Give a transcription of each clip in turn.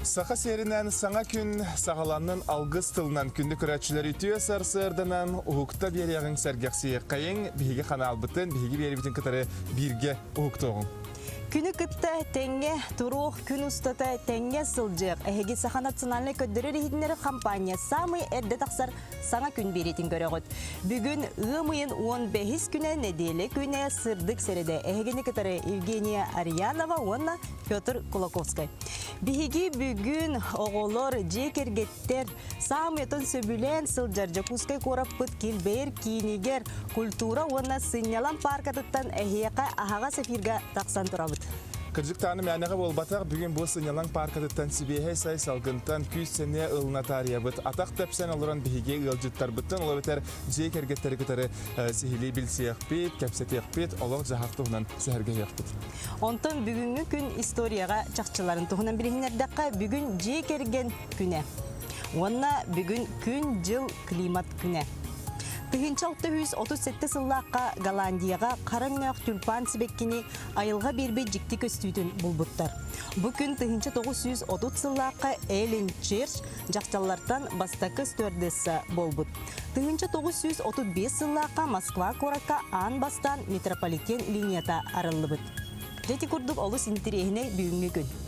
Саха серинен саңа күн сағаланның алғыз тылынан күнді күрәтшілер үтіе сарсырдынан ұғықта берияғын сәргәқсие қайын бігі қана албытын, бігі беребітін кітары бірге ұғықтоғын. Күні күтті тәңге тұруқ күн ұстаты тәңге сылжық. Әхеге Саха национальный көддірі рейдінері компания самый әрді тақсар саңа күн беретін көріғыд. Бүгін ұмайын 15 күні неделі күні сырдық сәреді. Әхегені кітары Евгения Арьянова, онна Петр Кулаковскай. Бігі бүгін оғылыр жекергеттер самыйтын сөбілен сылжар жакускай корап бұд келбейір кейінегер культура онна сынялан паркатыттан әхеяқа ағаға сәфирға тақсан тұрабыд. Кыржықтаны мәнеға болбатақ бүгін бұл сынялан паркатыттан сібейхе сай салғынтан күз сәне ұлына тария бұд. Атақ тәпсен олыран бігі ұлжыттар бұдтан олы бітер жей кергеттері күтары сихили білсеяқ бет, кәпсетеяқ бет, олық жағақты ұнан сәрге яқ бұд. Онтан бүгінгі күн историяға чақчыларын тұғынан білігінердіққа бүгін жей керген күні. Онна бүгін күн жыл климат күні. Тыгынча 637 сыллаққа Голландияға қараңнақ тюльпан сібеккені айылға бербей жікті көстүйдің бұлбұттар. Бүкін тыгынча 930 сыллаққа Эллен Черч жақталардан бастақы стюардесса болбұт. Тыгынча 935 сыллаққа Москва коракка ан бастан метрополитен линията арылы бұд. Жеті күрдік олыс интерегіне бүгінгі күн.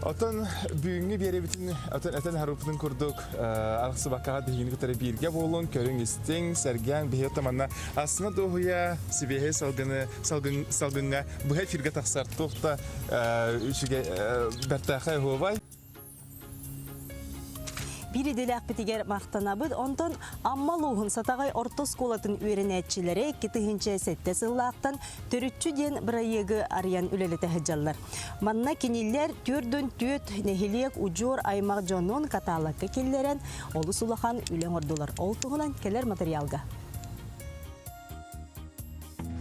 Отын бүгінгі беребітін, отын харупытын күрдік ағысы бақаға дегені күтәрі бірге болуын, көрің істің, сәрген, бейе отаманна асына доғыя, сібейе салғынға бұхай фирге тақсартуқта үшіге бәртәқай ғуабай. Бири делек битигер мақтанабыд, онтон аммалуғын сатағай орта сколатын үйренетчілері кетігінші сәтті сыллақтан түрітчі ден бірайығы ариян үлелеті хыджалар. Манна кенелер түрдін төт нехилек ұжор аймақ жонын каталаққа келлерен олы сұлақан үлен ордылар. Ол тұғынан келер материалға.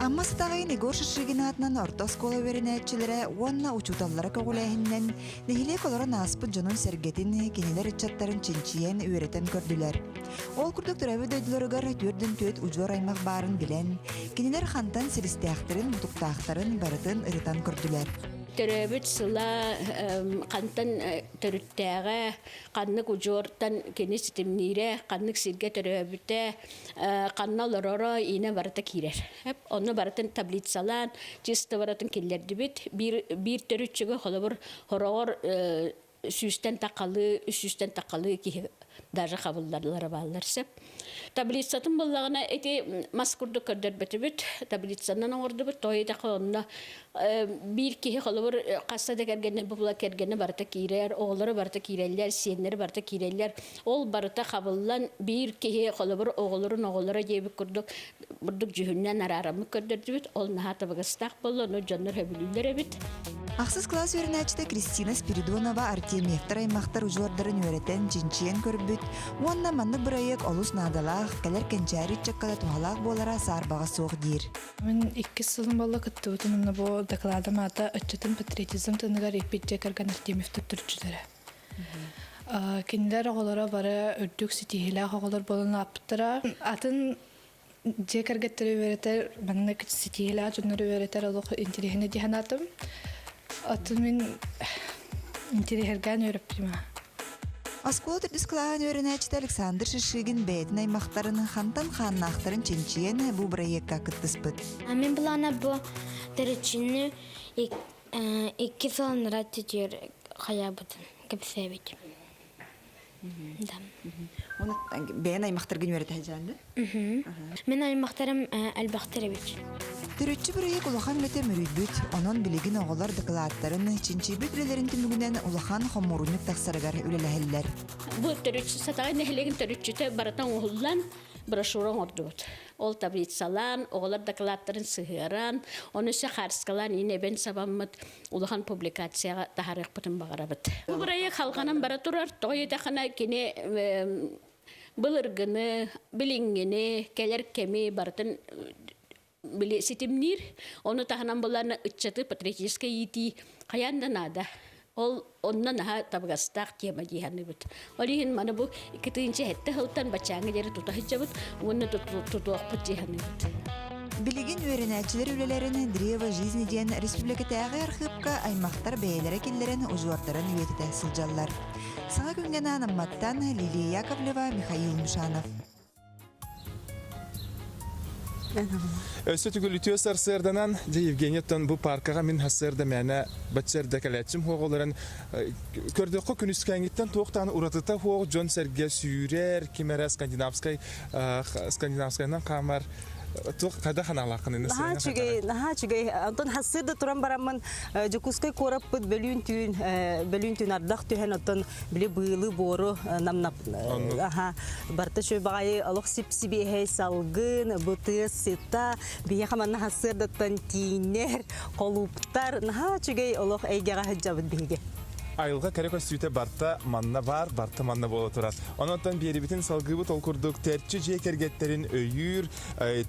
Amma satağay Negor şişriginatnan orta skola öğrenetçilere onna uçutallara kağulayhinnen nehilek olarak naspı canın sergetin keniler içatların çinçiyen öğreten gördüler. Ol kurduk türevi döydülörügar türdün töt ucor aymaq barın bilen keniler xantan siristeyaktırın mutuktağıtların barıtın ırıtan gördüler. Төрөбүт сыла кантан төрүттәгә каннык ужортан кенес тимнире каннык сирге төрөбүтә канналарара ине барата кирер. Хеп оны баратын таблицалан чисто баратын киллерди бит бир төрүчүгө холобур хорогор сүстен такалы үстен такалы ки даже кабылдарлары балларсып таблицатын буллагына эти маскурду көрдөр бетибит таблицанан орду бит тойда конна бир ки холобур кassa дегерген була кергене барта кирер оглары барта киреллер сеннер барта киреллер ол барта кабыллан бир ки холобур оглары жебик курдук бурдук жүһүннән арарамы көрдөрдү бит ол нахата багыстак болду но жоннор хөбүлүлөр бит. Ақсыз класс өрінәчті Кристина Спиридонова Артемьевтар аймақтар ұжуардарын өретін жинчиен көрбіт, онна манны бұрайық олыс надалақ, кәлер кәнчәрі чаккада туғалақ болара сарбаға соқ дейір. Мен 2 сылым болы күтті өтімінні бұл докладым ата өтчетін патриотизм тынығар екпетче кәрген Артемьевтар түртчілері. Кендер оғылары бары үрдік сетихілі оғылар болын апыттыра. Атын жекергеттері өретер, манны күт сетихілі жонлары өретер олық интерехіне дейін атым. Атын мен интерехерген өріп дейма. Аскола түрдіскілаған өрінәчті Александр Шишигин бәйтін аймақтарының хантан қаннақтарын ченчиен бұл бірайекка күттіспіт. Мен бұлана бұл дәрітшіні 2 филаныра түтер қая бұдын көпсәбет. Бәйін аймақтарғын өрет әжанды? Мен аймақтарым әлбақтар әбет. Түрітчі бірайек улахан өте мүрейбіт, онын білігін оғылар дықылаттарын чинчибіт үлелерін түмігінен улахан қомуруник тақсарығар үлеләхелілер. Бұл түрітчі сатағай нәхілеген түрітчіті баратан оғылан брошюран орды бұд. Ол таблицалан, оғылар дықылаттарын сығыран, оны сөй қарсқалан енебен сабамыд улахан публикацияға тахарық бұтын бағара бұд. Бұл бірайек халғанан бара тұрар, тоғы етақына кене бұлырғыны, білінгені, кәлер кеме баратын били ситимнир, оны таханан боларына ытчаты патриотическая ити қаянда нада. Ол онна наха табгастақ тема диханы бит. Олиhin мана бу икетинче хетте хылтан бачаңы жері тұта хыджабыт, оны тұтуақ бұт диханы бит. Билигин үйренәчилер үлелерин Древо жизни диен республикатагы архивка аймактар бәяләре киллерин ужуартарын үетите сылжаллар. Саңа күнген анамматтан Лилия Яковлева, Михаил Мишанов. Өсі түгіл үтіе сарсырданан, Евгенияттан бұл паркаға мен хасырда мәні бәтсерді кәләтшім хоғыларын көрдіқі күнүскәңіттен тоқтаны ұратыта хоғы Джон Серге сүйрер, кемері скандинавскайнан қамар қайда қаналақын енді Наха чүгей, Антон хасырда тұран барамын жүкускай корап бұд бөлін түйін ардақ түйен антон біле бұйлы бору намнап. Барта шөй бағайы алық сипсибе салғын, бұтыз, сета, бие қаманна хасырдаттан тиінер, қолуптар. Наха чүгей алық әйгеға хүджабыд бейге. Айылға кәрек өстүйті барта манна бар, барта манна болы тұрар. Онықтан беребетін салғыбы толқырдық тәртші жекергеттерін өйір,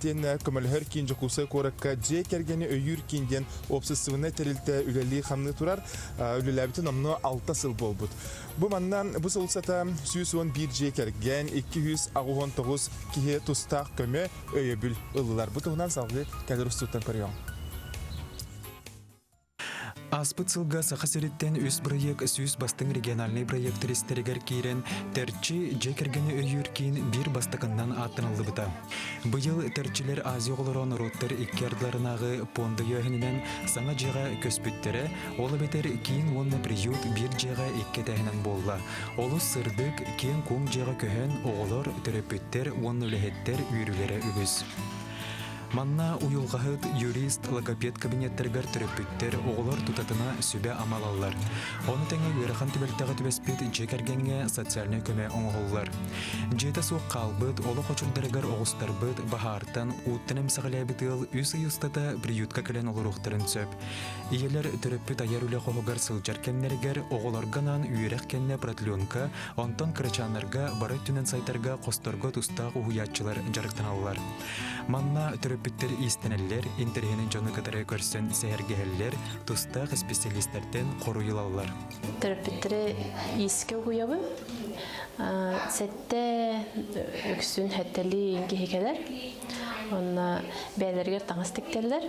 тен көмілхөр кейін жүкусай қорыққа жекергені өйір кейінден опсысывына тәрілті үлелі қамны тұрар, үлеләбітін омны 6 сыл бол бұд. Бұл маннан бұл сылсата 111 жекерген 299 кие тұстақ көмі өйі бүл ұлылар. Бұл тұғынан салғы кәлір ұстуттан көріяң. Аспыт сылга сахасереттен үс проект сүйіс бастың региональный проект рестерегер кейрен тәртші жекергені өйіркейін бір бастықыннан аттынылды бұта. Бұйыл тәртшілер Азия олырон роттар иккердларынағы понды өйінінен саңа жеға көспіттері, олы бетер кейін онны приют бір жеға иккетәйінен болла. Олы сырдық кейін көң жеға көхен оғылыр түрепіттер, онны үлехеттер үйрілері үгіз. Манна уюлғахыт юрист логопед кабинеттергер түріппіттер оғылар тұтатына сөбе амалалар. Оны тәңе өріқан түбәлтіға түбәспет жекергенге социальный көмі оңғылар. Жеті соқ қалбыт, олы қочылдарығар оғыстарбыт, бағартан, уттыным сағылайбытыл үс ұйыстата приютка кілен олырықтырын сөп. Иелер түріппіт аяр үлі қоғығар сылжар кәннергер оғыларғанан үйерек кәнне протлионка, онтон кірачанларға бары түнен сайтарға қостарға тұстақ ұғыятчылар жарықтаналар. Манна түріппіттер истенелер, интерхенін жоны катары көрсен сәйергелер, тұстақ специалисттерден қоруылалар. Түріппіттері еске ұғыябы, сәтті өксін әттәлі енге хекелер, оны бәлергер таңыз тектелер,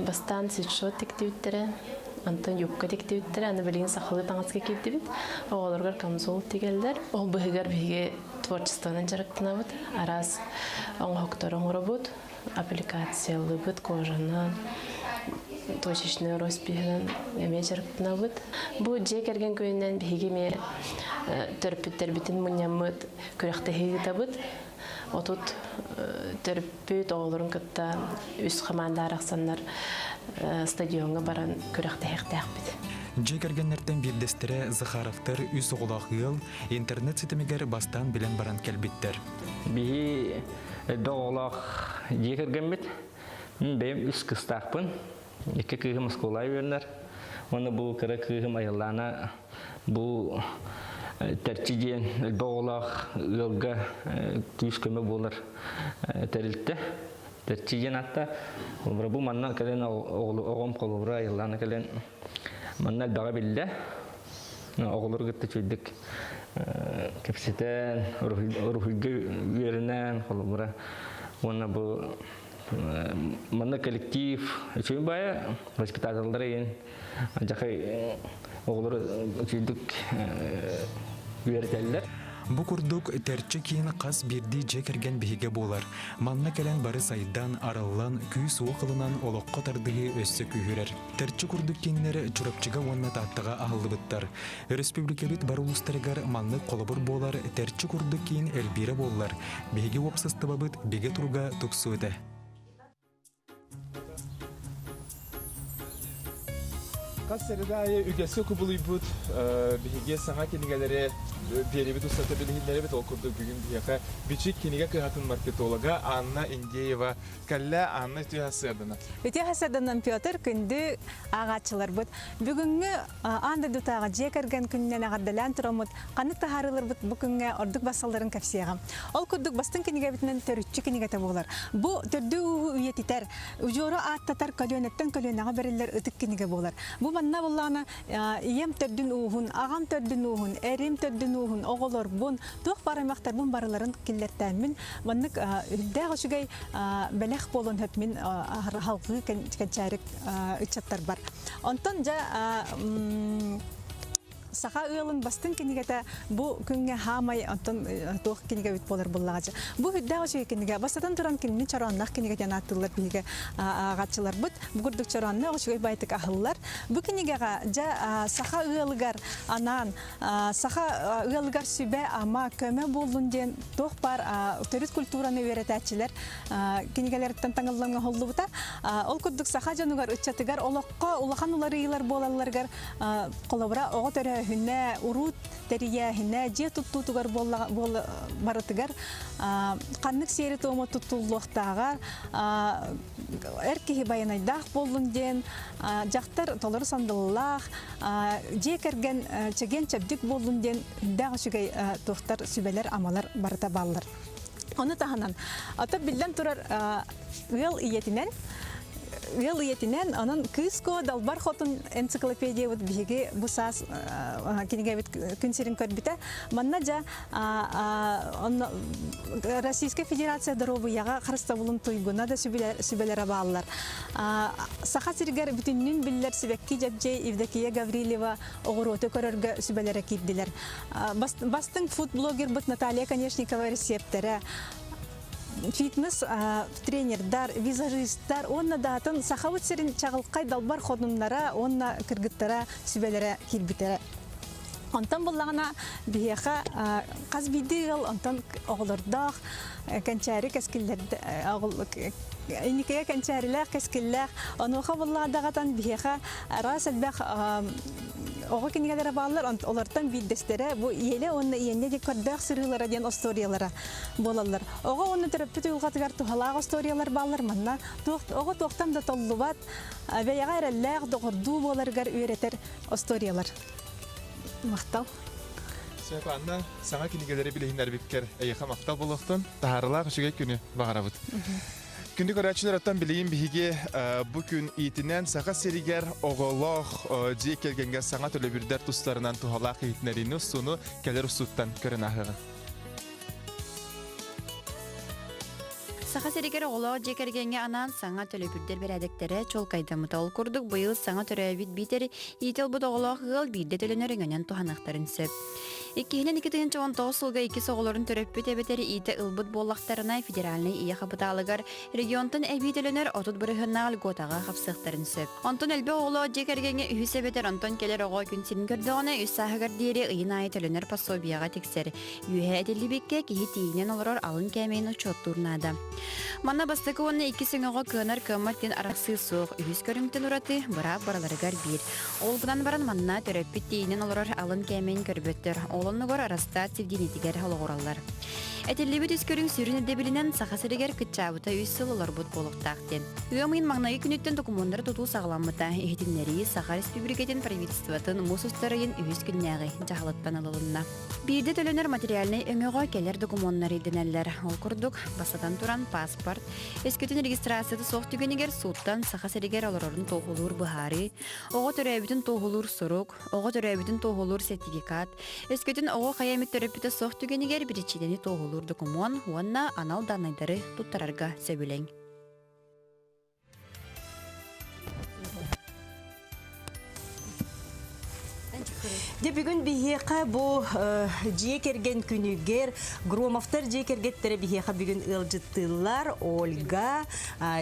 бастан свитшот тектеуттері, антон юбка тектеуттері, аны білген сақылы таңызға кептебет, оғаларғар камзол тегелдер, ол бұғығар біге творчестводан жарықтына бұд, араз оңғақтарын ұры бұд, аппликациялы бұд, кожанан, точечный роспихынан әме жарықтына бұд. Бұл жек әрген көйінен біге ме түріппіттер бітін мұнямыд көріқті хегіта бұд. Отут түріппіт оғылырын күтті үс қамандар ақсанлар стадионға баран көріқті хегіта әқпеді. Жекергеннерден билдестері Захаровтар үс оғылақ ел интернет сетімегер бастан білен баран кәлбеттер. Бігі доғылақ жекерген бет, бәйім үс қыстақпын, екі күйім ұсқолай өрінер. Оны бұл кірі күйім айылана бұл тәрчиден доғылақ елгі түйіс көмі болыр тәрілтті. Тәрчиден атта, бұл маннан кәлен оғым қолыбыра айылана кәлен маннал бага билде оғылыр гытты чөйдік кепсетен рухиге үйерінен қолыбыра оны бұл манна коллектив чөйін бая воспитательдары ең жақай оғылыр чөйдік үйертелдер. Бу курдук тәртші кейін қас берді жекерген бейге болар. Манна кәлен бары сайдан, араллан, күй суықылынан олыққа тардығы өссі күйірер. Тәртші курдук кейінлері чурапчыға онна таттыға ағылы бұттар. Республикабит бар ұлыстарығар манны қолыбыр болар, тәртші курдук кейін әлбері болар. Бейге опсыстыба бұд, беге тұрға тұқсы өті. Қас сәрідайы үгесі көбілі бұд, бейге саңа кенігелері беребет ұстаты білігіндері бет олқырды бүгін бейеқі бічік кенеге қиғатын маркетолога Анна Индеева. Кәлі Анна үті хасырдына. Үті хасырдынан Петр күнді ағатшылар бұд. Бүгінгі аңды дұтаға жекерген күннен ағардалан тұрамыд. Қанық тахарылар бұд бүгінгі ордық басаларын кәпсияға. Ол күрдік бастың кенеге бітінен төрүтчі кенеге табылар. Бұ түрді үйетітер, ұжоры аттатар көлөнеттен көлөнаға берілер үтік кенеге болар. Бұ банна буллана ием төрдүн уухун, агам төрдүн уухун, эрим төрдүн уухун, оголор бун, туох барамактар бун барыларын киллертәмин. Баннык үлдәгә шугай белех болон хөтмин халкы кенчәрек ичаттар бар. Онтон жа саха ыылын бастын кинигете бу күнгө хамай антон тоох киниге бит болар буллагачы. Бу хүддәгә шугай киниге бастан туран кинни чараннах киниге жанаттылар биге агачылар бут. Бу гурдук чаранны шугай байтык ахыллар. Бу кинигега жа саха ыылгар анан саха ыылгар сүбе ама көмө болдун ден тоох бар төрүт культураны өйрөтәчилер кинигелерден таңылланган холлубута. Ол гурдук саха жанугар ычатыгар олокко улахан улары ыйлар болаларгар колобра ого төрө хүнне урут терия хүнне же туттутугар барытыгар каннык сери томо туттулуктагар эркихи баянайдах болдун ден жактар толор сандыллах же керген чеген чабдик болдун ден дагы шугай тохтар сүбелер амалар барыта баллар. Оны таханан ата билден турар ыл иетинен анан кыско далбар хотун энциклопедия вот биге бусас кинеге бит күнсерин көрбүтө манна жа Российская Федерация дорогуяга карыста булун туйгуна да сүбелер абаллар саха сиргер бүтүннүн биллер сибекки жабже Евдокия Гаврилева огороты көрөргө сүбелер кирдилер бастын фуд-блогер бут Наталья Конечникова рецепттери фитнес тренердар, визажисттар, онна датын сахавыт серин чагылкай далбар ходуннара, онна кыргыттара сүбелере кирбитере. Онтан буллагана бияха каз бидигыл, онтан оголордах, канчари кескиллер, иникеге канчарилер кескиллер, онуха булладагатан бияха рас элбах ого кинигелер баллар, олардан биддестере, бу иеле онна иенне де көрдөх сырылара ден историялара болалар. Ого онны терапевт уйгатыгар тухалак историялар баллар манна, ого токтам да толлубат, бияга эреллек догорду боларгар үйретер историялар. Мактал. Сәпәннә саңа кинигеләре билеһиннәр биккер әйәхә мактал булыктын, тахарлар шугай көне багарабыт. Күндү көрәчләр аттан билейин биһиге бу күн итинен сага серигер оголох ди келгәнгә саңа төле бирдәр тустарынан тухалак итнәрин суну келер суттан көрән ахыгы. Саха серигер оголох ди кергәнгә анан саңа төле бирдәр берәдәктәре чолкайда мутал курдук быел саңа төрә бит битер ител бу оголох гыл бирдә төленәргәннән туханактарын сөп. 2019 жылга 2 соголорун төрөппүт эбетери ите ылбыт боллактарына федеральный ия хабыталыгар регионтун эбителенер отут бырыгына льготага хапсыктарын сөп. Онтон элбе оголо жекергенге үһүс эбетер онтон келер ого күнсин көрдөгөнө үс сахагар диери ыйына ителенер пособияга тексер. Үйе эделибекке кихи тиинен олорор алын кемейин учоттурнада. Манна бастыкыонны 2 сыңого кынар көмматтен араксы сук үһүс көрүмтен ураты бара бараларыгар бир. Ол будан баран манна төрөппүт тиинен олорор алын кемейин көрбөттөр. Олонногор араста тивдинитигер халогораллар. Этеллибит үскөрүң сүрүн эдебилинен сахасырыгер кытчабыта үссылылар бут болуктаактен. Үөмыйын маңнайы күнүттен документтар тутуу сагаламмыта эхитиннери Саха Республикатын правительствотын мусустарыйын үс күннәгы жахалаттан алылынна. Бирде төлөнөр материальный өңөгө келер документтар иденеллер. Ол курдук басадан туран паспорт, эскетин регистрацияты соқ түгенигер суттан сахасырыгер олорорун тоохулуур быхары, ого төрөбүтүн тоохулуур сурук, ого төрөбүтүн тоохулуур сертификат, эскетин ого хаямит төрөбүтө соқ түгенигер биричидени тоохулуур документ уанна анал данайдары туттарарга сөбүлең. Де бүгін бихеқа бұл жекерген күнігер, Громовтар жекергеттері бихеқа бүгін ылжыттылар Ольга,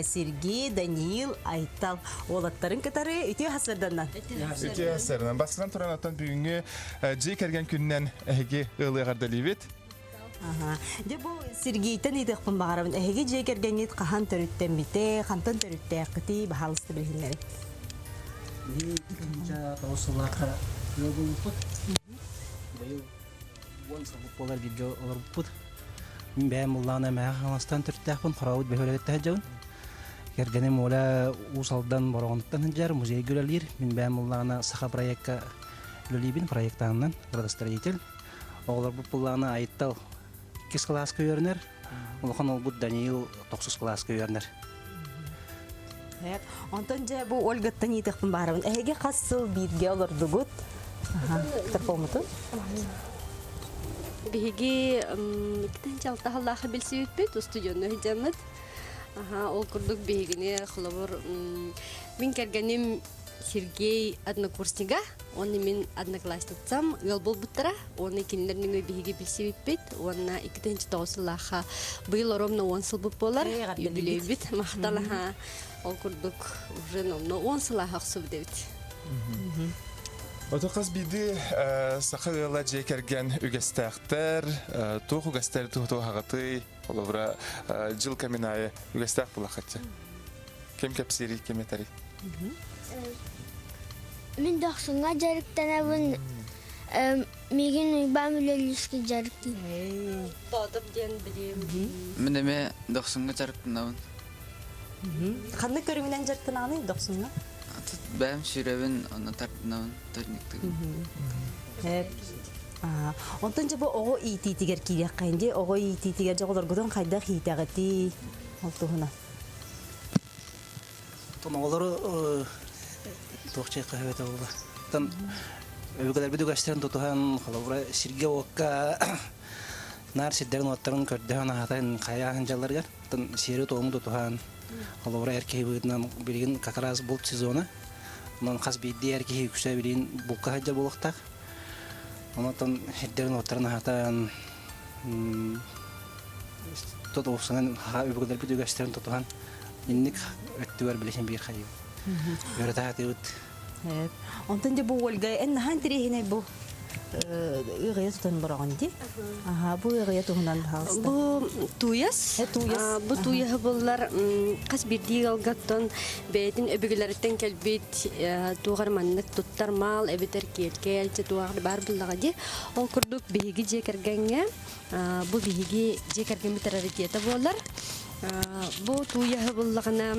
Сергей, Даниил, Айтал. Олаттарын кітары үте хасырданнан. Үте хасырданнан. Басынан тұран аттан бүгінгі жекерген күннен әйге ылығарды левет. Де бұл Сергейтен едіқпін бағарабын. Әйге жекергенет қахан төріттен біте, қантан төрітті әқіті бағалысты білгенлері. Болар бирге олар бут. Мин бәм уллана мәһә ханастан төрттәхпен каравыт бәһөләттә җаун. Кергәнем ола усалдан баргандыктан җар музей гөләлир. Мин бәм уллана саха проектка лөлибин проекттаннан градостроитель. Олар бу уллана Айтал 2 класска йөрнер. Улхан ул бу Даниил 9 класска йөрнер. Онтон же бу Ольгаттан итекпин барабын. Эге кассыл бирге олордугут. Тарпомутун. Биһиги икитен чалтахаллаахы билсибиппит студиону хиджаммыт. Ол курдук биһигине хлобор мин кергеним Сергей однокурснига, он мен одноклассницам ыл болбуттара, он кинилернин биһиги билсибиппит, онна икитен чатоосуллааха быйыл ровно 10 сыл болар, юбилейбит, макталаха. Ол курдук уже но 10 сылааха аксубдебит. Отоқас биді сақығыла жекерген үгестәқтер, туқ үгестер туғағыты, олыбыра жыл каминайы үгестәқ бұлақатшы. Кем кәпсері, кем етәрі? Мен доқсыңа жарықтанабын, меген ұйбам үлеліскі жарықты. Бодып ден білем. Мен әме доқсыңа жарықтанабын. Қанды көрімінен жарықтананы доқсыңа? Бәм шүрәбін, оны тартынабын, төрнектігін. Онтан жабы оғы ититигер кейдек қайынде, оғы ититигер жоғылырғыдан қайдақ итағыты олтуғына. Тон олары тоқчай қағыветі олға. Тон өбігілер біді көштерін тұтуған қолабыра сірге оққа нар сиддерін оттарын көрдіған ағатайын қаяғын жаларғар. Тон сері тоғымы тұтуған қолабыра әркей бұғытынан білген қақараз болт сезоны. Онан қас бейді әркей күші білген бұлқа хаджа болықтақ. Онан сиддерін оттарын ағатайын тұтуғысынан өбігілер біді көштерін тұтуған инник өттүгөр билешен бир хайы. Өрөтат өт. Онтон де бу Ольга эннахан тирехине бу ыгыя тутан барагынди. Бу ыгыя тугунан халста. Бу туяс. Бу туяһы буллар кас бирди алгаттан бетин өбүгүлөртен келбит тугар маннык туттар мал эбитер келкелче тугар бар буллагы. Ол курдук биги жекергенге бу биги жекерген битераритета болар. Бу туяһы буллагына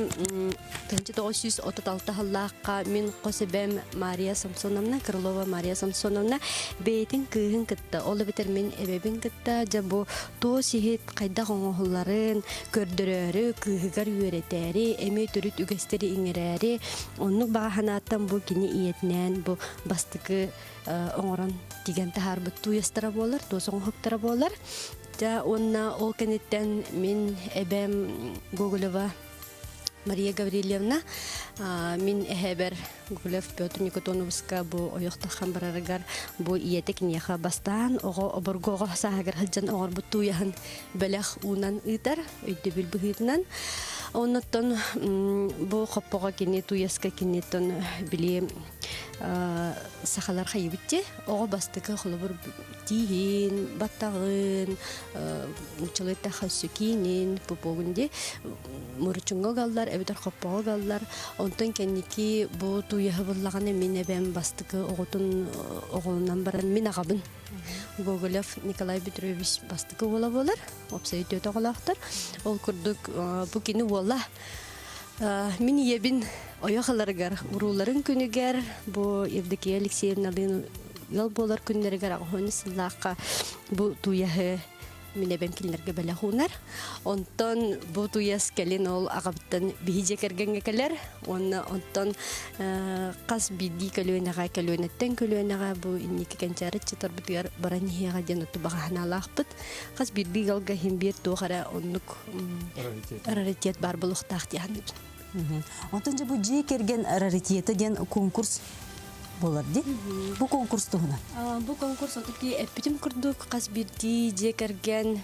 1936 халлаакка мен Косебем Мария Самсоновна, Крылова Мария Самсоновна бейтин кыһын кытта. Ол битер мен эбебин кытта жабу то сихит кайда гоңолларын көрдөрөрү кыһыгар үйрөтери, эме төрүт үгестери иңерери. Оннук багаханаттан бу кини иетнен бу бастыкы оңорон деген тахар бу туястара болар, тосоң хоктара болар. Да онна ол кенеттен мен эбем Гоголева Мария Гаврилевна мен эхебер Гоголев Петр Никотоновска бу ойоқтахан барарыгар бу иетек неха бастан ого оборгого сагар хаджан огор бу туяхан белех унан итар өйдө билбигитнан оннотон бу хоппога кини туяска кинетон били сахалар хайбитте ого бастыкы холобур тиин баттагын чылыта хасукинин попогунде мурчунга галлар эбитер хоппога галлар онтон кенники бу туяһы буллаганы мине бем бастыкы оготун оголунан баран мен агабын Гоголев Николай Петрович бастыкы бола болар обсайт оголактар ол курдук бу кини болла мен ебин ояхаларгар уруларын күнүгер бу Евдокия Алексеевналын ел болар күннергер агыны сыллакка бу туяһы мине бем килнерге беле хунар онтон бу туяс келин ол агабтан бихиже кергенге келер онтон кас биди келөнага келөнеттен келөнага бу инники кенчары чатар битер баранияга деноту баганалахпыт кас биди галга химбир тухара оннук раритет бар булуктахти ханып онтон же бу же керген раритети ден конкурс болар ди. Бу конкурс тугуна. Бу конкурс отуки эпитим курдук кас бирди жекерген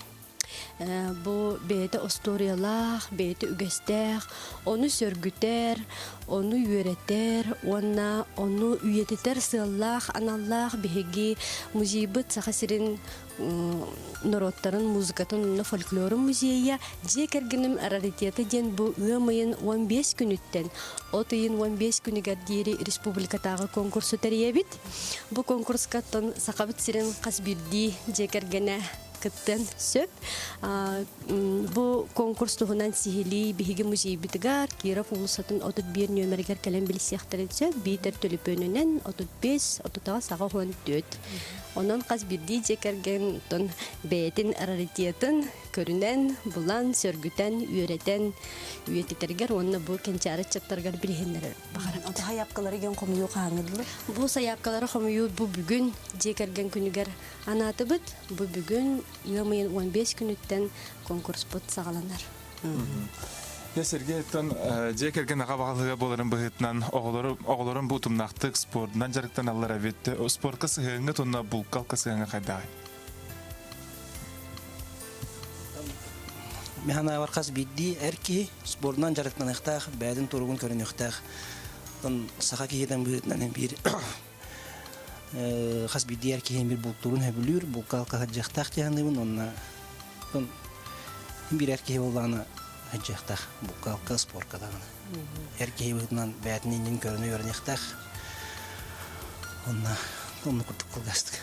бу бете историялах, бете үгестер, оны сөргүтер, оны үйрөтер, оны үйететер сыллах, аналлах биһиги музейбыт сахасирин народтарын музыкатын фольклорын музейя жекергеним раритети ден бу ымайын 15 күнүттен отыйын 15 күнүгер дири республикатагы конкурсу теребит. Бу конкурска тон сакабыт сирен кас бирди жекергене кыттен сөп. Бу конкурс тугунан сихили биһиги музейбитигар Киров улусатын 31 нөмергер калем билсияхтарын сөп битер төлөпөнүнен 35 отутага сага 14. Онон кас бирди жекерген тон бетин раритетін көрүнен, булан, сөргүтен, үйретен, үйетитергер, онна бу кенчары чаттаргар билихиннер багара. Ата хаяпкалары ген комую каңыдлы. Бу саяпкалары хомую бу бүгүн жекерген күнүгер анатыбыт, бу бүгүн 15 күнүттен конкурс бут сагаланар. Я Сергей тон жекерген ага багалыга боларын быгытнан оголорун бу тумнактык спортунан жарыктан аллар абетте. Спортка сыгыңы тонна булкалка сыгыңы кайдагы. Механа варкас бидди эрки спортунан жарыктан ыктак, бәдин туругун көрүн ыктак. Тон сака киеден быгытнан бир хас бидди эрки бир бултурун хөбүлүр, булкалка хаджактак дегендебин, онна тон бир эрки болганы хаджактак булкалка спортка дагы. Эрки быгытнан бәдинин көрүнү көрүнүктак. Онна курдук кылгастык.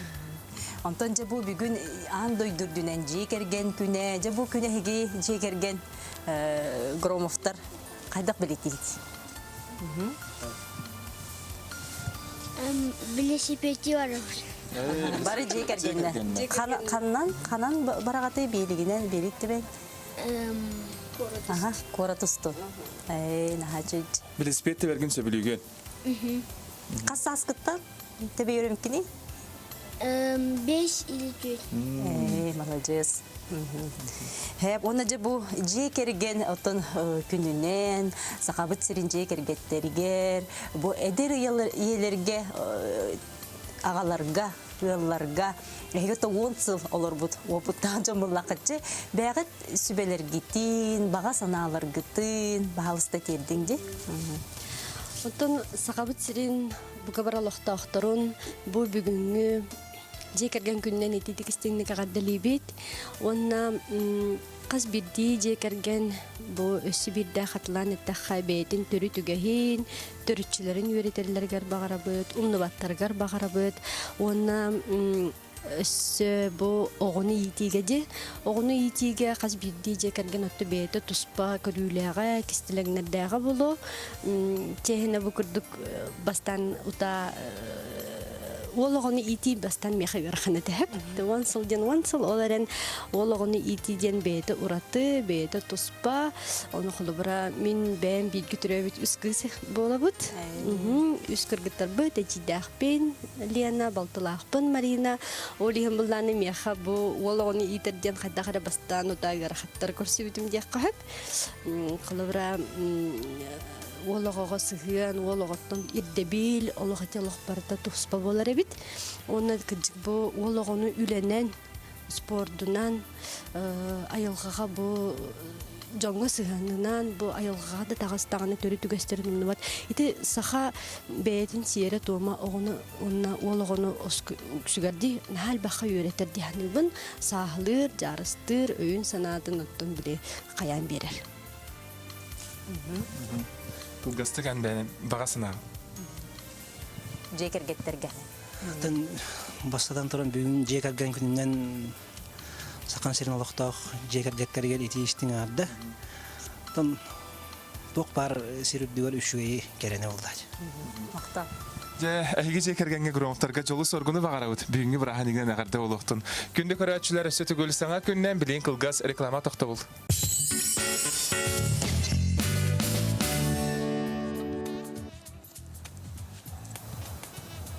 Онтон же бу бүгүн ан дойдурдунан жекерген күнэ, же бу күнэ хиги жекерген Громовтар кайдак билетилит? Велосипеди бар. Бары жекергенне. Канан барагаты бийлигинен белиттебен. Ага, кора тусту. Нахачыч. Велосипедте берген сөбүлүгөн. Кас аскытта тебе йөрөмкини? 5 или 4. Молодец. Хеп, оны же бу жекерген отон күнүнен, сакабыт сирин жекергеттеригер, бу эдер иелерге, агаларга, ыалларга, эгето 10 жыл олор бут, опуттан жомуллакычы, бәгыт сүбелер гитин, бага санаалар гитин, баалыста тердиң же. Отон сакабыт сирин буга баралыктаахторун бу бүгүнгү жекерген күннен этитикистиңни кагаддалибит. Онна каз бирди жекерген бу өссү бирде хатылан эттахха бейтин төрү түгехин, төрүчүлөрүн үйрөтерлергер багарабыт, умнубаттаргар багарабыт. Онна өссө бу огуну итиге же, огуну итиге каз бирди жекерген отту бейте туспа көрүүлэге, кистилеңнердеге болу. Техине бу курдук бастан ута Олоғыны ити бастан меха верханы тәп. One сыл оларын олоғыны итиден бейті ураты, бейті туспа. Оны құлыбыра мен бәйім білгі түрәбіт үскісі бола бұд. Үскіргіттар бұд, әтидәқпен, Лена, Балтылақпын, Марина. Олиғын бұлланы меха бұ олоғыны итірден қайдақыра бастан ұтағыр қаттар көрсі бүтім дек қағып. Құлыбыра олоғыға сығын, олоғыттан ирдебіл, олоғытелық барда туспа болар әбіт. Оны күдік бұл олоғыны үленен, спордунан, айылғаға бұл жоңғы сығынынан, бұл айылғаға да тағыстағаны төрі түгестерін ұнны бат. Иті сақа бәйетін сиері туыма олоғыны сүгерді, нәл баққа үйретер дейінігін сағылыр, жарыстыр, өйін санатын ұттың біле қаян берер. Тулгастык анбәне багасына. Жекергеттерге. Тен бастадан туран бүгүн жекерген күнүнөн сакан серин алактак жекергеттерге итиштин арды. Тен ток бар сирүдүгөр үшүгө керене болду. Макта. Же әйге жекергенге Громовтарга жолу соргуну багарабыт. Бүгүнгү бираханигинен агарда болуктун. Күндө көрөчүлөр өсөтү көлсаңа күннен билин кылгас реклама токтолду.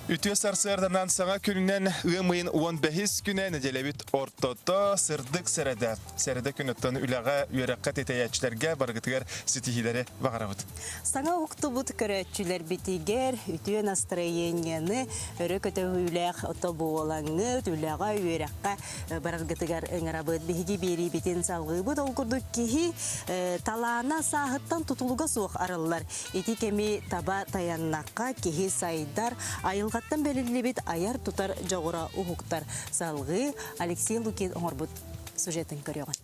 Ütüye sarsılardan sana gününden ığmayın 15 güne nedelebit ortada sırdık serede. Serede günütten ülağa üyerekkat eteyatçilerge bargıtıgar sitihileri bağırabıd. Sana uktubut körötçüler bitiger, ütüye настроениені, örököte üleğ otobu olanı, ülağa üyerekka bargıtıgar ıngırabıd. Bihigi biri bitin salgıbıd. Olkurduk ki talana sahıttan tutuluga soğuk arılar. Eti kemi taba tayannakka kihi saydar ayılga Аттан белгилебит аяр тутар жогура ухуктар салгы Алексей Лукин оңорбут сюжетін көрөгөн.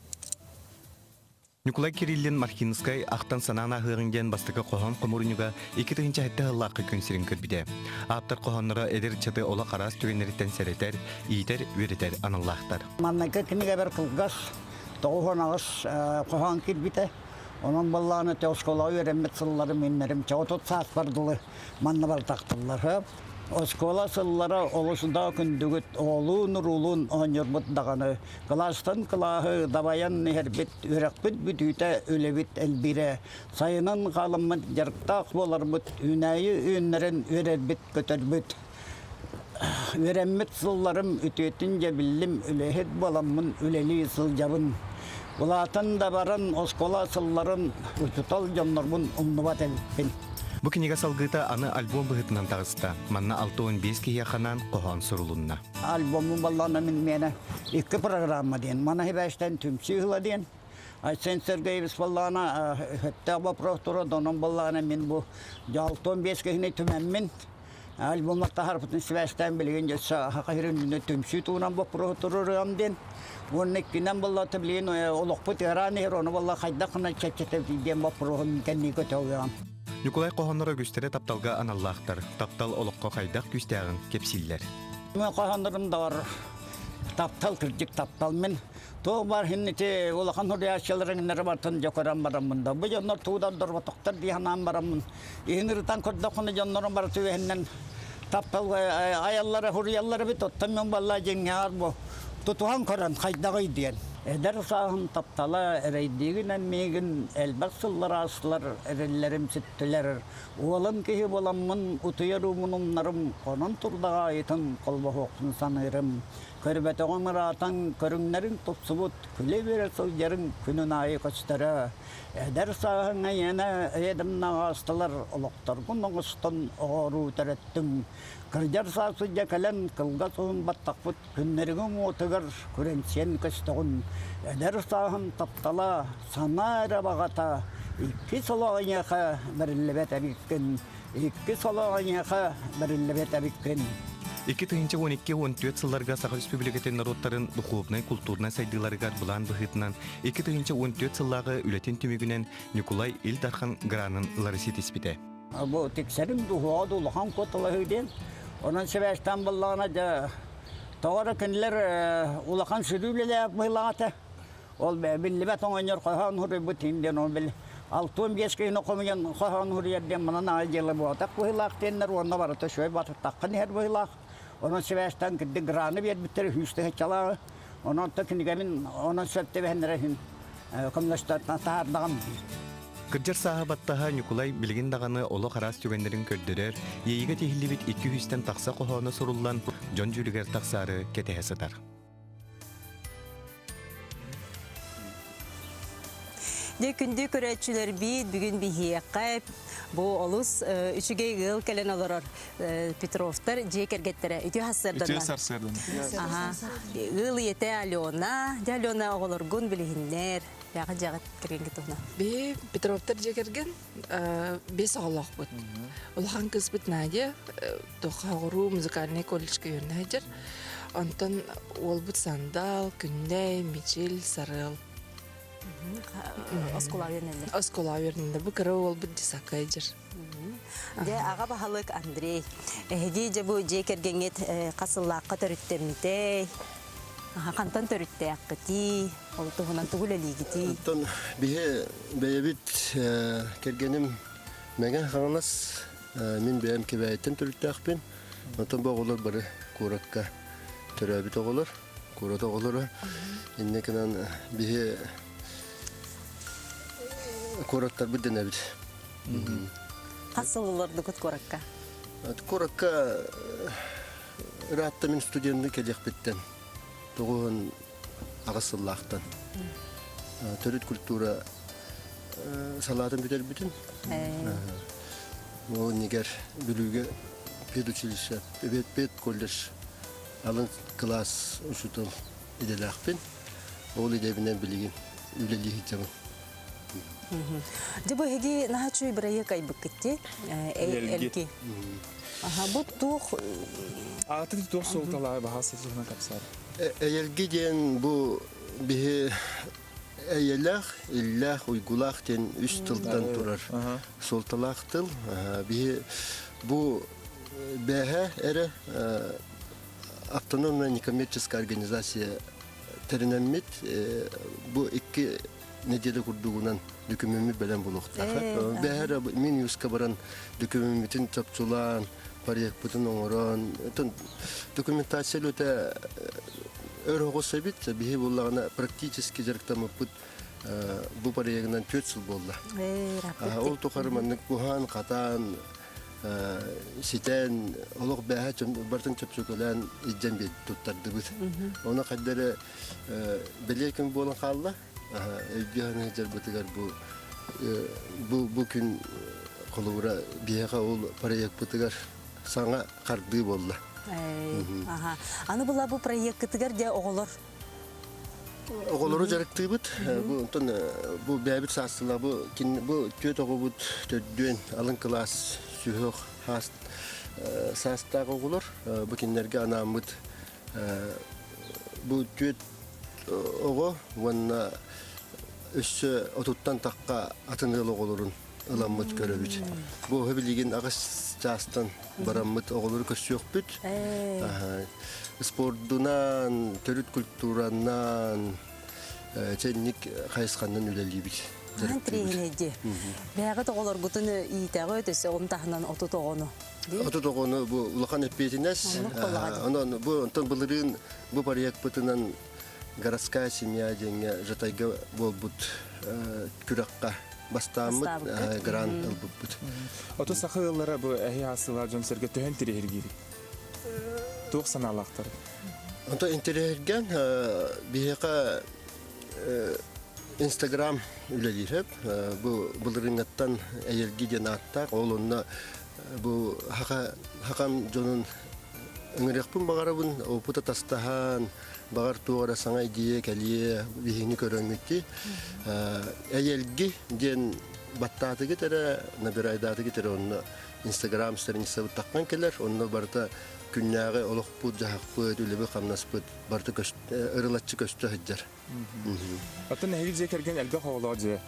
Николай Кириллин Мархинскай ақтан санана хырынген бастықы қоған қомырынуға 2-тігінші әтті ғылақы көнсерін көрбіде. Аптар қоғанлары әдір чаты ола қарас түренеріттен сәретер, иетер, өретер аныллақтар. Маннакы кінеге бір қылғас, тоғын ағыз қоған келбіде. Onun ballarını teoskola öğrenmet sılları minlerim. Çoğutot saat bardılı manna bal taktırlar hep. Оскола сыллара олысында күндүгіт олуын рулун оңырбыт дағаны. Кластан клахы даваян нехербет үрәкбіт бүтүйті өлебет әлбире. Сайынан қалымын жарықтақ боларбыт үнәйі үннерін өрербет көтербет. Өрәммет сылларым үтетін жабілім үлехет боламын үлелі сылжабын. Бұлатын да барын оскола сылларын ұчытал жоннарбын ұмныбат әліппен. Бу кинига салгыта аны альбом быһытынан тагыста. Манна 6-15 кияханан кохан сурулунна. Альбомун баллана мене 2 программа ден. Мана хебештен түмсі хыла ден. Айсен Сергеевич баллана хөттәба профтора донон баллана мен бу 6-15 кияхне түмәммен. Альбомлакта харпытын сибештен билген жаса хакырын түмсі туунан бу профторам ден. Onun kinden balla tabliğin olukput yarani onu balla kaydakına çekçete diyen bu program kendi kötüyorum. Николай Кохоннора күстері тапталга аналлахтар, таптал олыққа қайдақ күстәғін кепсиллер. Мен Кохоннорым да бар, таптал кірдік таптал мен. Тоғы бар хиннете олақан хұрияшылырың нәрі бартын жоқыран барамын да. Бұл жоннор туғдан дұрбатықтар дейханан барамын. Еңірітан көрдіқыны жоннорым бар түйеннен таптал аяллары хұриялары бит оттан мен балла жеңер бұл. Tutuhan koran kaydağı diyen. Eder sahın taptala ereydiğin emmegin elbak sıllar aslar erellerim süttüler. Oğlan kehi bolamın utuyarımın onlarım konan turdağa ayetın kolba hoksun sanırım. Körbete onlara atan körünlerin topsubut küle verir sıljarın günün ayı kösteri. Eder sahın ayena edimna astılar oluktar bunun ustan oğru terettim. Kırcar sahsı kalen kılga soğun battakbut günlerinin otugar kürensiyen köstağın. Eder sahın taptala sana erabağata iki solağınyağa birillebet ebikkin. İki solağınyağa birillebet ebikkin. 2012-14 сылларга Саха Республикатын народтарын духовнай культурнай сайдыларыгар булан быхытынан 2014 сыллағы үлетін түмігінен Николай Илдархан Гранын Ларисит испите. Bu tekserim duhuğa doluhan kotalı den. Onun sebepten ballağına da tavara kendiler ulakan sürüyle yapmayladı. Ol billibet oynyor kohan huri bu tinden on bill. Altın geçkeyin okumayan kohan huri yerden bana naciyle bu atak bıhlak denler onda var da şöyle batık takkan her bıhlak. Onun sebepten giddi granı bir bitir hüste çala. Onun tekniğimin onun sebepte behenlerin komlaştırdan tahardağım. Кырджар саһабаттаһа Николай билигин даганы оло харас түгендерин көрдөрөр, ийиге тихилибит 200-тен такса кохону суруллан жон жүрүгер таксары кетеһесетар. Күндү көрәтчүләр бит бүгүн бихиякка бу олус үчүгей гыл келен олорор Петровтар жекергеттере үтү хассырдан. Үтү сарсырдан. Аха. Гыл ете Алена, Алена оголоргун билигиннер. Яга жагат кирген кетуна. Би Петровтар жекерген 5 оголок бут. Улахан кыз бит Надя тохагыру музыкальный колледжге юрнайдер. Антон ол бут сандал, күндей, мичил, сарыл. Оскола верненде. Бу кыры ол бут дисакайдер. Де ага бахалык Андрей. Эди же бу жекергеңет касыллакка төрүттемите. Кантан төрүттө аккыти, ол тугунан тугулелигити. Антон бие бейбит кергеним меген ханас мен бем кебейтен төрүттөкпүн. Антон боголор бары куракка төрөбүт оголор, курата оголор. Иннекенен бие кураттар биденебит. Касылларды кут куракка. Куракка ратта мен студентны келек биттен. Тугун агасыллактан. Төрөт культура салатын битер бүтүн. Ол нигер бүлүгө педучилище, пед колледж алын класс ушутун иделакпын. Ол идебинен билген үлели хитабы. Дебо хеги нахачуй брая кайбыккетти элки. Аха бу тух Аты тух солталай бахасы жына капсар. Элгиден бу бие эйлах, иллах, уйгулах тен үч тылдан турар. Солталак тыл бие бу бэхэ эре автономная некоммерческая организация теренеммит бу 2 неделе курдугунан документ белән булыктык. Бәһәр мин юска баран документин тапчулан, проект бүтін оңыран. Документациялы өте өріғыз сәбет, бейі болағына практически жарықтамы бұд бұл проектінен 4 жыл болды. Ол тұқарыманның бұған, қатан, ситен, олық бәхі бартын чөпсөкілен иджен бет тұттарды бұд. Оны қаддары білеркін болын қалды. Өйгені жар бұтығар бұл күн қолуыра бияға ол проект бұтығар саңа қарды болды. Аны бұла бұл проекттігер де оғылыр? Оғылыры жарықты бұд. Бұл бәбір састыла. Бұл төт оғы бұд төдден алын класс сүйіқ састағы оғылыр. Бұл кенлерге анам бұд. Бұл төт оғы онына өссі отуттан таққа атынғыл оғылырын ыламмыт көрөбүт. Бұл хөбілеген ағыс жастан бараммыт оғылыры көсі өқ бүт. Спордунан, төрүт культуранан, чәнник қайысқаннан үлелі бүт. Антрегенеде. Бәғіт оғылыр бұтын иетәғі өтесі омтағынан отут оғыны. Отут оғыны бұл ұлақан өппетінес. Бұл бұлырын бұл парияк бұтынан городская семья денге жатайга болбут күраққа бастамыт гран албыт. Ото сахыллары бу әһи асылар жонсерге төһен тирергири. Тух саналактар. Ото интерерген бияка Instagram үлелиреп бу булрынгаттан әйелги денаттак олонна бу хакам жонун ыңырыкпын багарабын опута тастахан багар тугара саңа идея калие бихини көрөңүтти әйелги ден баттатыгы тере набирайдатыгы тере онно Instagram страницасы таккан келер онно барта күннәгы олоқпут жахпыт үлебе камнаспыт барта ырылатчы көстө хәҗҗәр. Атын әйел зекерген әлбә хавала же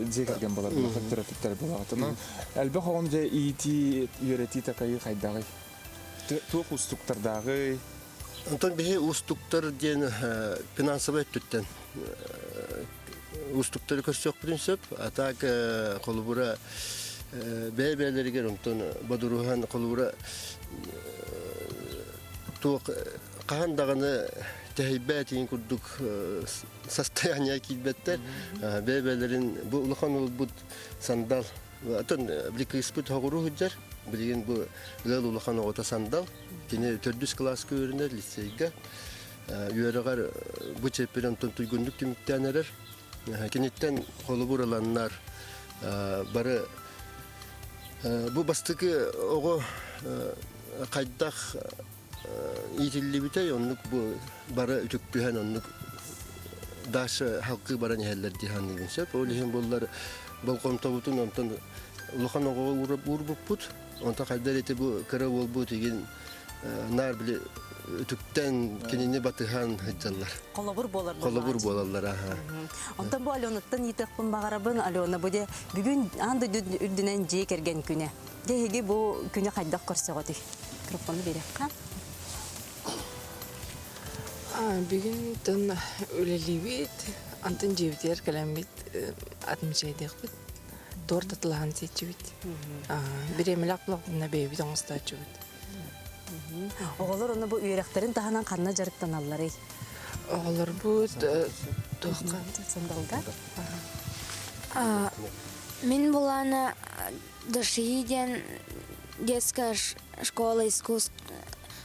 зекерген булар хәттер булар. Атын әлбә хавын же ити йөрәти такай хайдагы. Тук устуктардагы Антон бе устуктар ден финансовый төттен. Устуктар көсөк принцип атак колубура бәйләргә антон бадурухан колубура тук кандагыны тәһибәтин курдук состояние килбәттер. Бәйләрен бу улахан ул бу сандал атын бликиспут хагыру хәҗәр. Билген бу гал улахан ота сандал. Кене 4 класс көрүнөр лицейге. Юрагар бу чепелен тонтуйгундук кимиктенер. Кенеттен колу бураланнар бары бу бастыгы ого кайдах итилибите оннук бу бары үтүкпүһен оннук дашы халкы баран хәлләр дихан дигәнчә. Олиһин буллар балкон табутун онтан улахан ого урбуппут. Онта кайдар ите бу кыра болбу деген нар биле үтүктен кенене батыхан хәҗҗаллар. Колобур болалар. Онтан бу Аленаттан итекпин багарабын Алена бу де бүгүн анды үрдүнен жей керген күнө. Деги бу күнө кайдак көрсөгөтү. Микрофону берек. Бүгүн тон үлелибит, антын жебитер каламбит атмышайдыкпыт. Торт атылған сетчебит. Биремелак булакына бейбит оңстачыбыт. Оғылыр оны бұл үйректерін тағынан қанына жарықтан алылар ей? Оғылыр бұл тоққан сандалда? Мен бұланы Дашиден детская школа искусств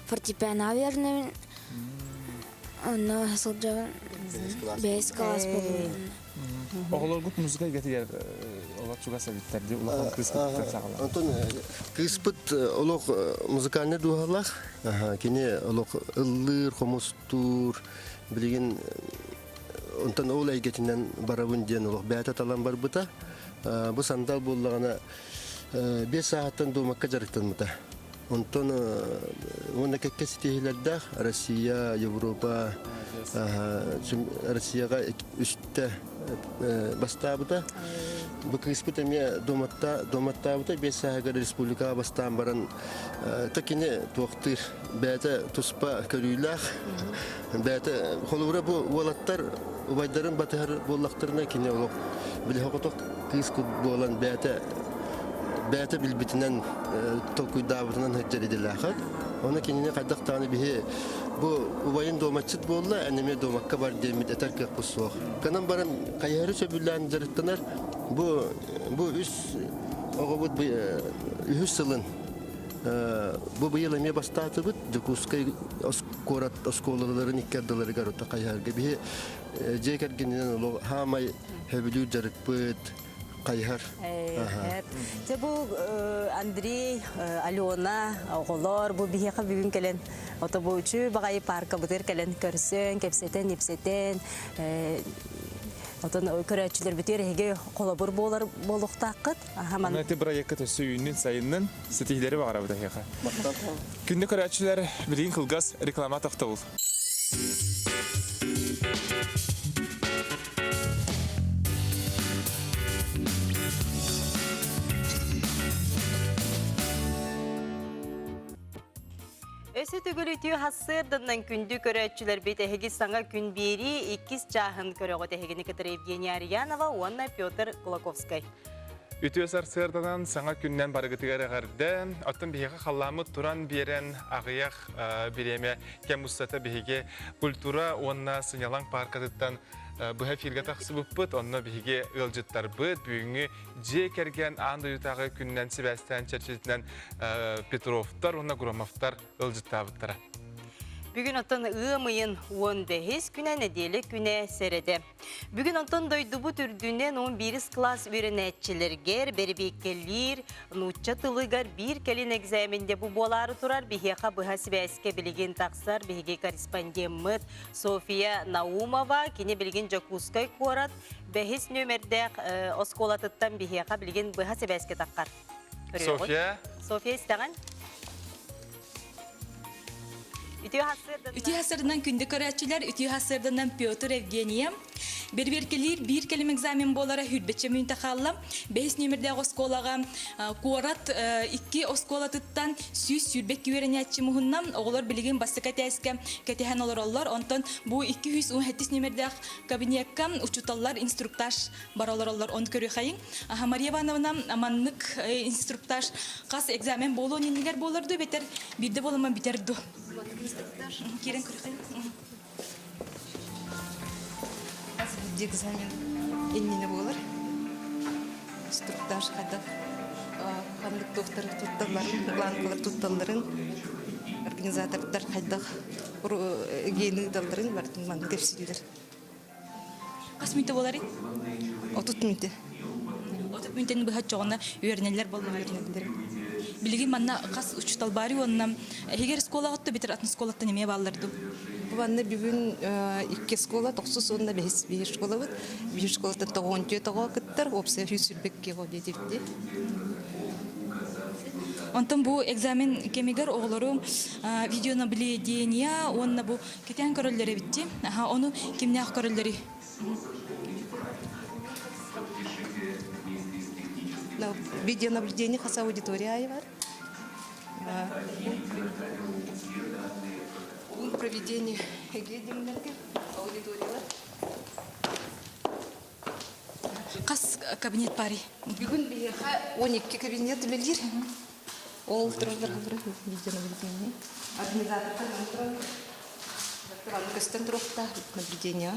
фортепиано верный. Она сылжа 5 класс болды. Оғылыр бұт музыка гетігер олар чуға сәбеттерді, олар кыспыттар сағалар. Антон, кыспыт олық музыкальный дуғалар, кене олық ыллыр, хомустур, білген, онтан ол әйгетінен барабын ден олық бәйті талан бар бұта. Бұл сандал болағына 5 сағаттан домаққа жарықтан бұта. Онтон, оны кәкке сетейлерді Россия, Европа, Россияға үсті бастабыта. Бұл кыспыт әме доматтабыта 5 сағығар республикаға бастан баран тәкене тоқтыр бәйті тұспа көрүйләқ. Бәйті қолуыра бұл олаттар ұбайдарын батығар болақтарына кене олық. Білі хоқытық кыскут болан бәйті бәті білбітінен толкуйдабытынан хыджар еділәқат. Оны кеніне қайдақтағаны бихе бұл ұвайын доматчыт болла, әнеме домакка бар демет әтәркек бұсуақ. Канан баран қайяры сөбіллән жарықтанар, бұл үс оғыбыт үхіс сылын. Бұл бұйыл әме бастаты бұд, жүкускай корат осколаларын иккердалары гарута қайярға бихе жекергенінен олы хамай хөбілі жарық бұд, қайхар. Те бу Андрей, Алена, оғылар, бу бихеқа бүгін келен. Ота бу үші бағайы парка бұтыр келен көрсен, кепсетен, епсетен. Отын көрәтшілер бітер еге қолабыр болуқтақыт. Мәті бір айыққыт сүйіннің сайынның сетейлері бағара бұда еқа. Күнді көрәтшілер білген қылғас реклама тоқты бұл. Өсі түгілі хассырдынан күнді көрәтшілер бет әхеге саңа күн бері 2 жағын көріғі тәхегені кітір Евгения Арьянова, онна Петр Кулаковскай. Үтіе сарсырдынан саңа күннен барғытығары ғарды, аттын бейеға қаламы тұран берен ағияқ береме кәмұстата бейге культура онна сынялаң паркадыттан бұға фирға тақсы бұппыт, онна бейге ұлжыттар бұд, бүгінгі же керген аңды ютағы күннен Себастьян Черчетінен Петровтар, онна Громовтар ұлжыттабыттара. Бүгін отын ұмайын 15 күнә неделі күнә сәреді. Бүгін отын дойдубу түрдінен 11 класс үйренәтчілергер, бербеккелер, нұтча тылығар бір келін экзаменде бұл болары тұрар, бігеға бұға Себастьке білген тақсар, бігеге корреспондент София Наумова, кені білген Жакускай қорат, бәхес нөмірдәк осколатыттан бігеға білген бұға Себастьке таққар. София істеген? Үтü hasırdan күнді көрәтчілер, үтü hasırdan Петр Евгения. Берберкелер bir kelime egzamin bolara hürbetçe müntəxallam. 5 nömrdə oskolağa kuarat 2 oskolatıttan süs hürbet güvereniyatçı muhundan oğlar bilgin bastıqa təskə kətəhän olarlar. Ondan bu 217 nömrdə kabinetkan uçutallar instruktaj baralarlar onu görüyxayın. Maria Ivanovna amanlık instruktaj qas egzamin bolu neniger bolardı beter bir de bolama biterdi. Kiren görüyxayın. Экзамен иннене болар. Инструктаж кайда кандык доктор тутталарын, бланкалар тутталарын, организатордар кайда гени далдарын бартын ман тепсилдер. Кас минуты болар? 30 минут. 30 минуттан быха чогына үйренелер болмай. Билги манна кас учтал бари оннам эгер школага битер атын школаттан эме балдырды. Буванны бүгүн 2 школа 90 5 школа бут. 1 школада 9 тога кыттар, опсе хүсүрбекке годетипти. Онтон бу экзамен кемигер оглору видеонаблюдение, онна бу кетен көрөллөрү битти. Ону кимнях көрөллөрү. Видеонаблюдение хаса аудитория бар. Проведение аудитория. Кас кабинет пари. Бүгүн бияха 12 кабинет билдир. Ол туралар видеонаблюдение. Организатор Костян Трохта наблюдение.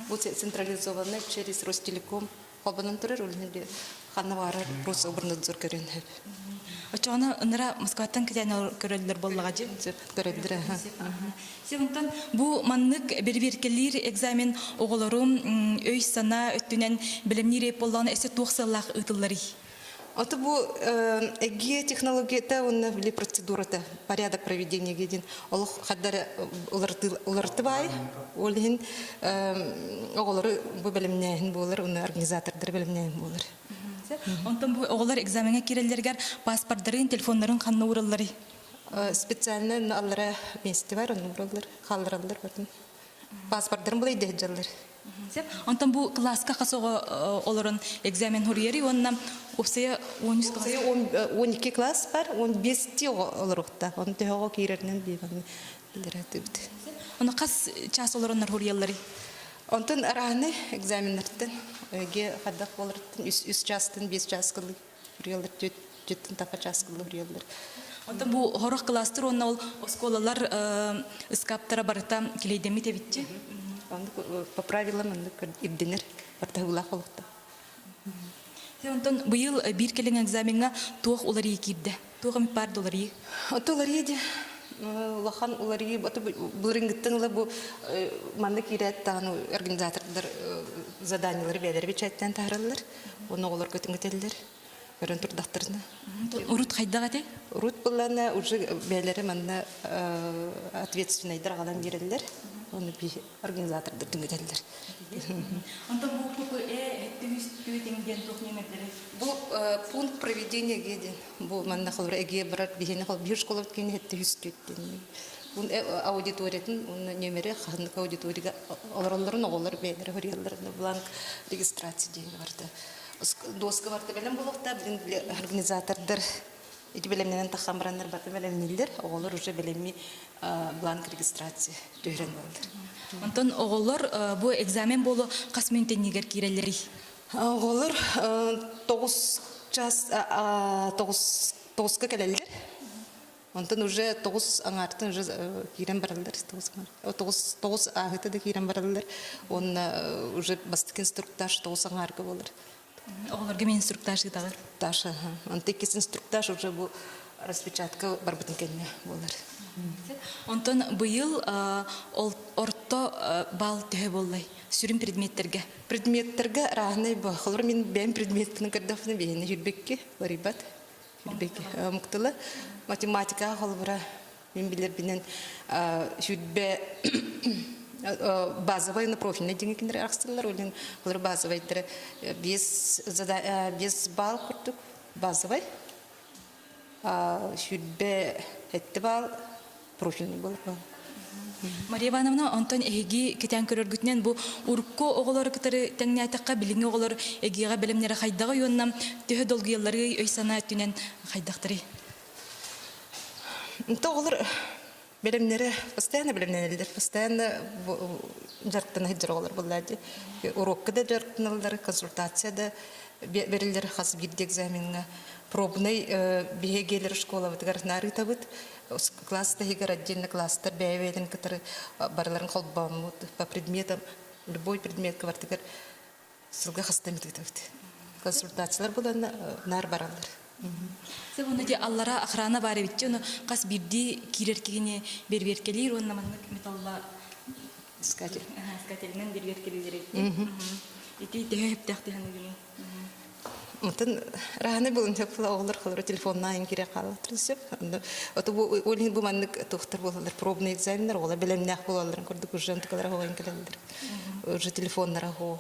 Вот централизованное через Ростелеком. Хабанан турар улнеде ханавара Рособорнадзор көрөнөп. Очона ынра Москваттан кетен көрөлдөр боллага же көрөлдөр. Себентен бу маннык берберкелер экзамен оголорум өй сана өттүнен билимни реп болгон эсе тохсаллах ытыллары. Это бу эге технологията он били процедурата порядок проведения гедин. Аллах хаддар улартыбай олин оголору бу билимнен болар, уны организатордор билимнен болар. Онтон бу оголор экзаменге киреллергер паспорттарын, телефондарын канны ураллары. Специально аллара месте бар, оны ураллар, халлараллар батын. Паспорттарын булай дежаллар. Онтон бу класска касого олорун экзамен хурьери онна опсия 12 класс бар, 15 олорукта. Он тего кирернен биван билеретибит. Оны кас час олоруннар хурьяллары. Онтон араны экзаменнерден ге хаддак болырдын 3 частын 5 час кылы хурьяллар төт жеттин тапа часкылы үрелдер. Онда бу хорох кластер онна ол осколалар ыскаптара барыта килейдеми тебитти. По правилам ирденер бартагыла холукта. Онтон быйыл бир келен экзаменга туох улары кирде. Туохам пар доллары. Отолары де лахан улары булрингиттенле бу манды кирет тану организаторлар заданиялар берер бичеттен тараллар. Оны олар көтүнгөтеллер. Көрөн турдактырына. Урут хайдага те? Урут буллана уже белери манна ответственный даргалан берелер. Оны би организаторлар түнгөтеллер. Онтон бу ППЭ теңден тохнемедер. Бу пункт проведения геди. Бу манна халра эге брат бихене хал бир школа өткөн хетте үстүттен. Бу аудиториятын нөмере ханнык аудиторияга олорлорун оголор белер хөреллерин бланк регистрация деген барды. Доска барды белем булукта билин организатордор эти белемнен тахамбраннар барды белемнилер оголор уже белеми бланк регистрация төрөн болду. Онтон оголор бу экзамен болу кас минуттен нигер кирелери. Оголор 9 час 9га келелер. Онтон уже 9 аңартын уже кирен баралар 9 агыта да кирен баралар. Он уже бастык инструктаж 9 аңарга болар. Оголорга мен инструктаж гытагы. Таша, антекис инструктаж уже бу распечатка барбытын келме болар. Онтон быйыл орто бал төһө боллай. Сүрүн предметтерге. Предметтерге рахнай ба. Холор мен бен предметтин кырдафны бени жүрбекке барибат. Жүрбекке муктыла математика холбара мен билер бинен жүрбе базовый на профильный деньги киндер акстылар олен холор базовый тер без бал курдук базовый жүрбе этти бал профильный болуп. Мария Ивановна, Антон эги кетен көрөргүтнен бу урукко оголор кытары теңнәтәккә билиңе оголор эгига белемнәре хайдага юннам төһө долгыяллары өйсана түнен хайдактыры. Тоголор белемнәре постоянно белемнәләр, постоянно жарктан хиҗралар булады. Урокка да жарктаналар, консультацияда берилер хас бирде экзаменга. Пробный бегелер школа ватгар нарытабыт. Класста хигар отдельно кластер бәйвелен, который барларын холбамут по предметам, любой предмет квартигар сылга хастамит гытабыт. Консультациялар булан нар баралар. Себоны де аллара охрана бар бит, оны кас бирди киреркегене берберкелер, онна маннык металла скателенен берберкелер. Ити төһөп тахтыханы. Мутын раханы булынча оголор холор телефоннан кире калыптырсып. Ото бу олин бу маннык доктор болалар, пробный экзаменнер, ола белемнәк булалар, көрдүк уже антыкалар хоган келелер. Уже телефоннара хог.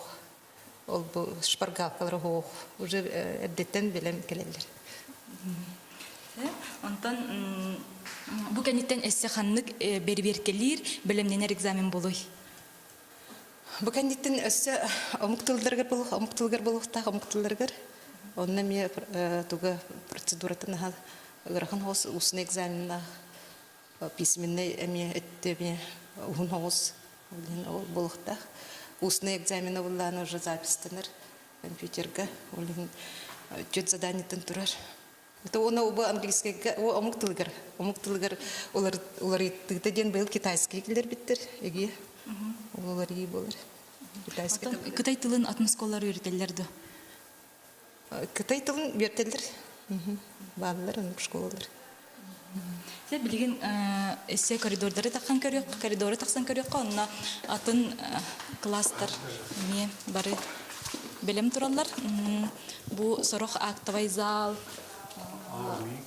Ол бу шпаргалкалар хог. Уже эддеттен белем келелер. Онтан бу кенеттен эссе ханнык берберкелер белемненер экзамен болой. Бу кенеттен эссе омуктылдырга омуктылдырга онна мне туга процедуратын хал грахан хос устный экзамен письменный эме эттеме ун хос болухта устный экзамен булланы уже запистенер компьютерга олин жет заданиятын турар. Это он оба английский омуктылгар олар тыден бел китайский келер биттер эги олар и болар. Китайский. Кытай тылын атмосколлары үйрөтелерди. Кытай тылын үйрөтелер. Балалар аны школалар. Сен билген эссе коридордары таккан көрөк, коридоры таксан көрөк, онна атын кластер не бары белем тураллар. Бу сорох актовый зал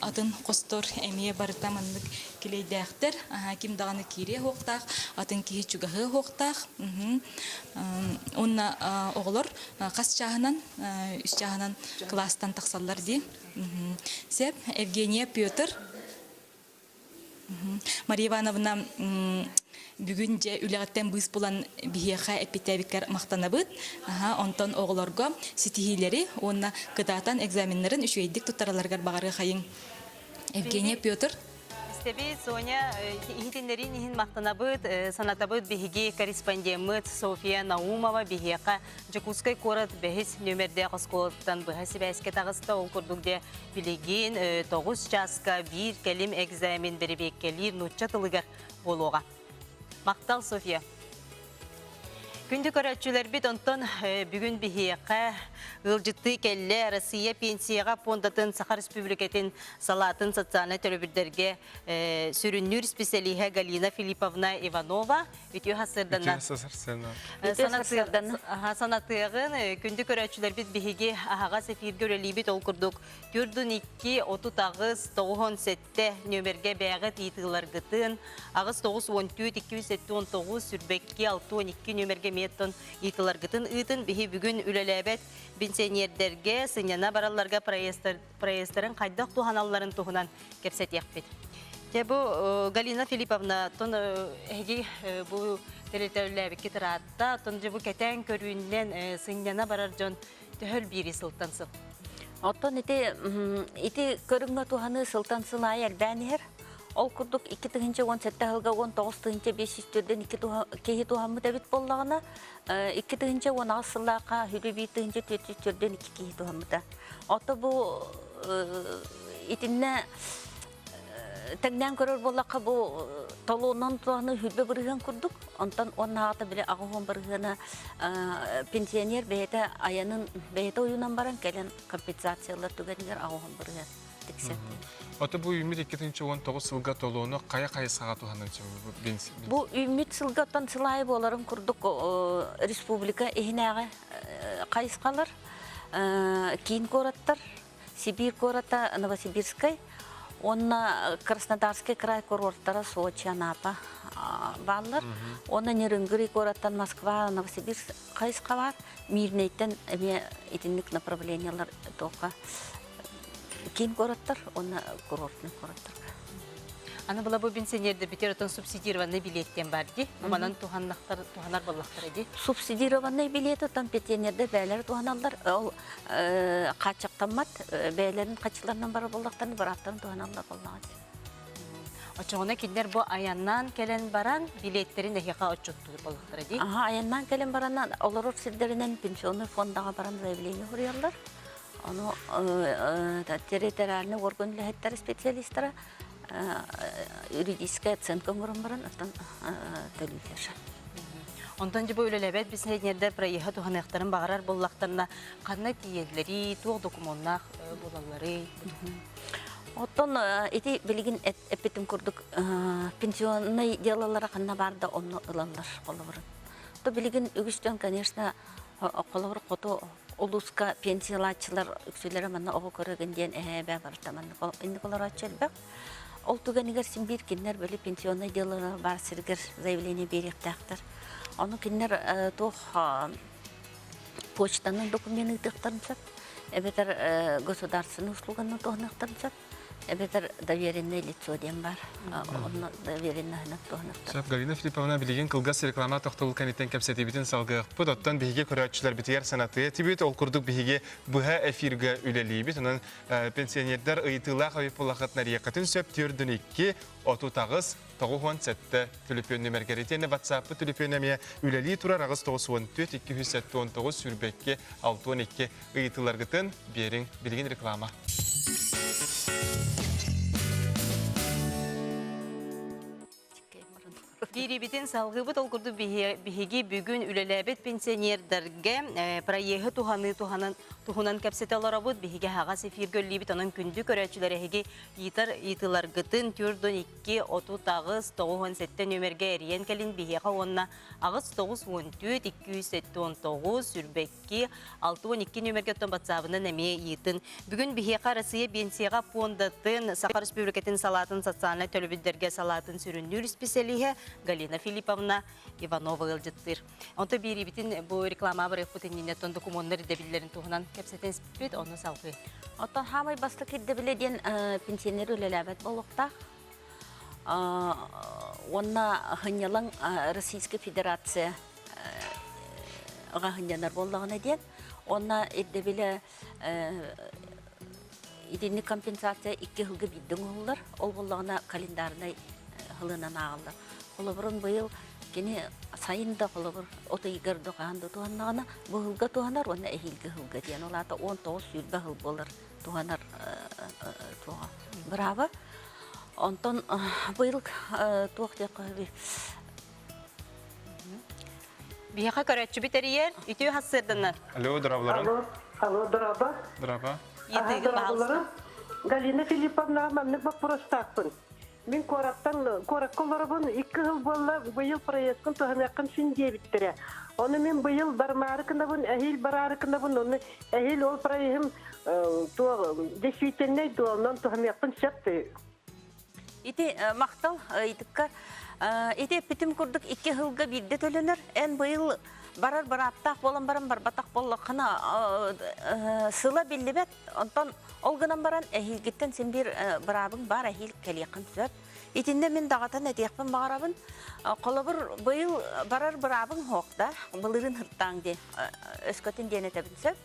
атын костор эмие барыта мандык килейдәктер. Ким даганы кире хоктак, атын кии чугахы хоктак. Онна оголор кас чагынан, үс чагынан класстан таксаллар ди. Сеп Евгения Петр Мария Ивановна бүгүн же үлегаттен быз булан бихеха эпитебикер мактанабыт. Онтон оголорго ситихилери, онна кытаатан экзаменнерин үшөйдик тутараларгар багары хайын. Евгения Петр. кепсеби Соня ихитиннерин ихин мактанабыт санатабыт биһиги корреспондент София Наумова биһиэка Жакускай корот бехис нөмерде касколтан быхаси бәске тагыста ол курдугде билигин 9 часка бир келим экзамен беребеккелир нутча тылыгар болуга. Мактал София. Күнді көрәтчілер бит онтон бүгін бихиэқа ылжытты келле Россия пенсияға пондатын Саха Республикатын салатын социальный төлөбүрдерге сүрүннүр специалиха Галина Филипповна Иванова үтү хасырданна. Санатыгын күнді көрәтчілер бит бихиги ахага сефир көрелі бит ол күрдік. Түрдін 2-30-9-7 нөмерге бәғыт етігілар ағыз 9-14-2-7-19 сүрбекке 6-12 нөмерге меттон итыларгытын ытын бихи бүгүн үлелебет пенсионердерге сыняна баралларга проездарын кайдак туханалларын тухунан кепсет якпет. Те бу Галина Филипповна тон эги бу телетелебе китратта тон же бу кетен көрүннен сыняна барар жон төхөл бири сылтансыл. Оттон ити көрүнгө туханы сылтансыл аяр бәнер. Ол курдук 2-17 хылга 19-500-ден 2 тухамы дәбит боллағына 2-16 сыллақа 4-4-4-ден 2 тухамы да. Оты бұл итинне тәңнен көрір боллаққа бұл толуынан туғаны хүлбе бірген күрдік. Онтан онағаты біле ағуын біргені пенсионер бәйті аянын бәйті ойынан баран кәлен компенсациялар түгенігер ағуын бірген. Оты бу үміт 2-19 сылға толуыны қая-қая саға туғанын бенсин? Бу үміт сылғаттан сылайы боларын күрдік республика ehinaga кайыскалар, Кейін кораттар, Сибирь кората, Новосибирскай, онна Краснодарский край курорттары Сочи, Анапа баллар, онна Нерюнгри кораттан Москва, Новосибирск кайыскалар, Мирнейтен этинник направлениялар тоқа. Кейін кораттар, онна курортный кораттар. Аны была бы пенсионерді бітер отын субсидированный билеттен бар ди? Уманан туханар боллақтары ди? Субсидированный билет отын пенсионерді бәлер туханалар. Ол қачақтамат, бәлерін қачыларынан бары боллақтарын бір аттарын туханалар боллағады. Очоғына кендер бұл аяннан келен баран билеттерін әхеға отчеттуыр боллақтары ди? Аяннан келен баранан олар сілдерінен пенсионный фондаға баран заявление құрыялар. Оны территориальный орган специалисттары юридическая оценка баран аттан төлейлер. Онтан жібі өлелебет біз әднерді проеға туғанықтарын бағарар боллақтарына қанна тиелері, туық документнақ болалары? Оттон эти билигин эппетим курдук пенсионный делалары қанна барды оны ылалар қолабырын. То билигин үгістен, конечно, қолабыр қото Улуска пенсиялачылар үксүлері манна оғы көрігінден бә бартаман. Инді қолар атчел бәк. Ол түгенігер симбир кеннер бөлі пенсионный делалары бар сіргер заявление беректақтар. Оны кеннер тоқ почтаның документы тықтарынсат. Әбетер государственный услуганның тоғынықтарынсат. Әбетер доверенное лицо дем бар. Оны доверенное тоғынықтар. Галина Филипповна білеген қылғас реклама тоқтылы кәнеттен кәпсеті бітін салғы. Бұд оттан бігі көрәтшілер бітігер санаты. Тибет ол күрдік бігі бұға әфирге үлелі біт. Онын пенсионердар ұйытылақ өйіп болақытына рияқатын сөп түрдің 2-30-9-17 төліпен нөмергеретені WhatsApp төліпенеме үлелі тұрар ағыз 9-14-2-7-19 сүрбекке 6-12 ұйытыларғытын берің білген реклама. Дирибитин салгыбыт олгурду биһиги бүгүн үлелебет пенсионердерге проеһы тухунан кепсетеларабыт биһиги хага сефир гөллибит анын күндү көрөчүлөрөһиги итылар гытын түрдөн 2-30-9-17 нөмерге эриен келин биһига онна агыс 9-14-2-7-19 сүрбекки 6-12 нөмерге томбатсабынан эме итин бүгүн биһига Россия пенсияга фондатын Саха Республикатын салатын социальный төлөбүддерге салатын сүрүнүр специалиге Галина Филипповна Иванова ылжыттыр. Онто бири битин бу реклама бар путинне тон документтер дебиллерин тугунан кепсетен спит оны салгы. Оттон хамай бастык дебиледен пенсионер үлелебет болуктак. Онна хынялың Российская Федерация гахынянар боллагына ден. Онна эддебиле идинник компенсация 2 хылга бидден олар. Ол боллағына календарнай хылынан ағылды. Олабырын бұйыл кені сайында қолабыр оты егерді қағанды туғаннағына бұл хылга туғанар, оны әйілгі хылга дейін. Ол аты 19 сүлбі хыл болар туғанар туға. Браво. Онтон бұйыл туақ дек қойбі. Бияқа көрәтші бітериер, үтіу хасырдыңар. Алло, дұрабыларым. Алло, дұраба. Дұраба. Едігі бағылсын. Галина Филипповна, мәмнік бақ бұрыстақпын. Мен коракколарыбын 2 жыл болла бұйыл проекттің тұхамяқын шинде біттірі. Оны мен бұйыл бармарықындабын, әйел барарықындабын, оны әйел ол проектім действительный дуалынан тұхамяқын шапты. Ити мақтал, итікка, ити бітім күрдік 2 жылға бірді төлінір, ән бұйыл барар аптақ болан баран бар батақ болла қына сыла білі бәт, онтан олғынан баран әйілгеттен сен бір барабың бар әйіл кәлеқін сөп. Итінде мен дағатан әтеқпін бағарабын, қолыбыр бұйыл барар барабың хоқта, бұлырын хырттаңде өскөтін дене тәбін сөп.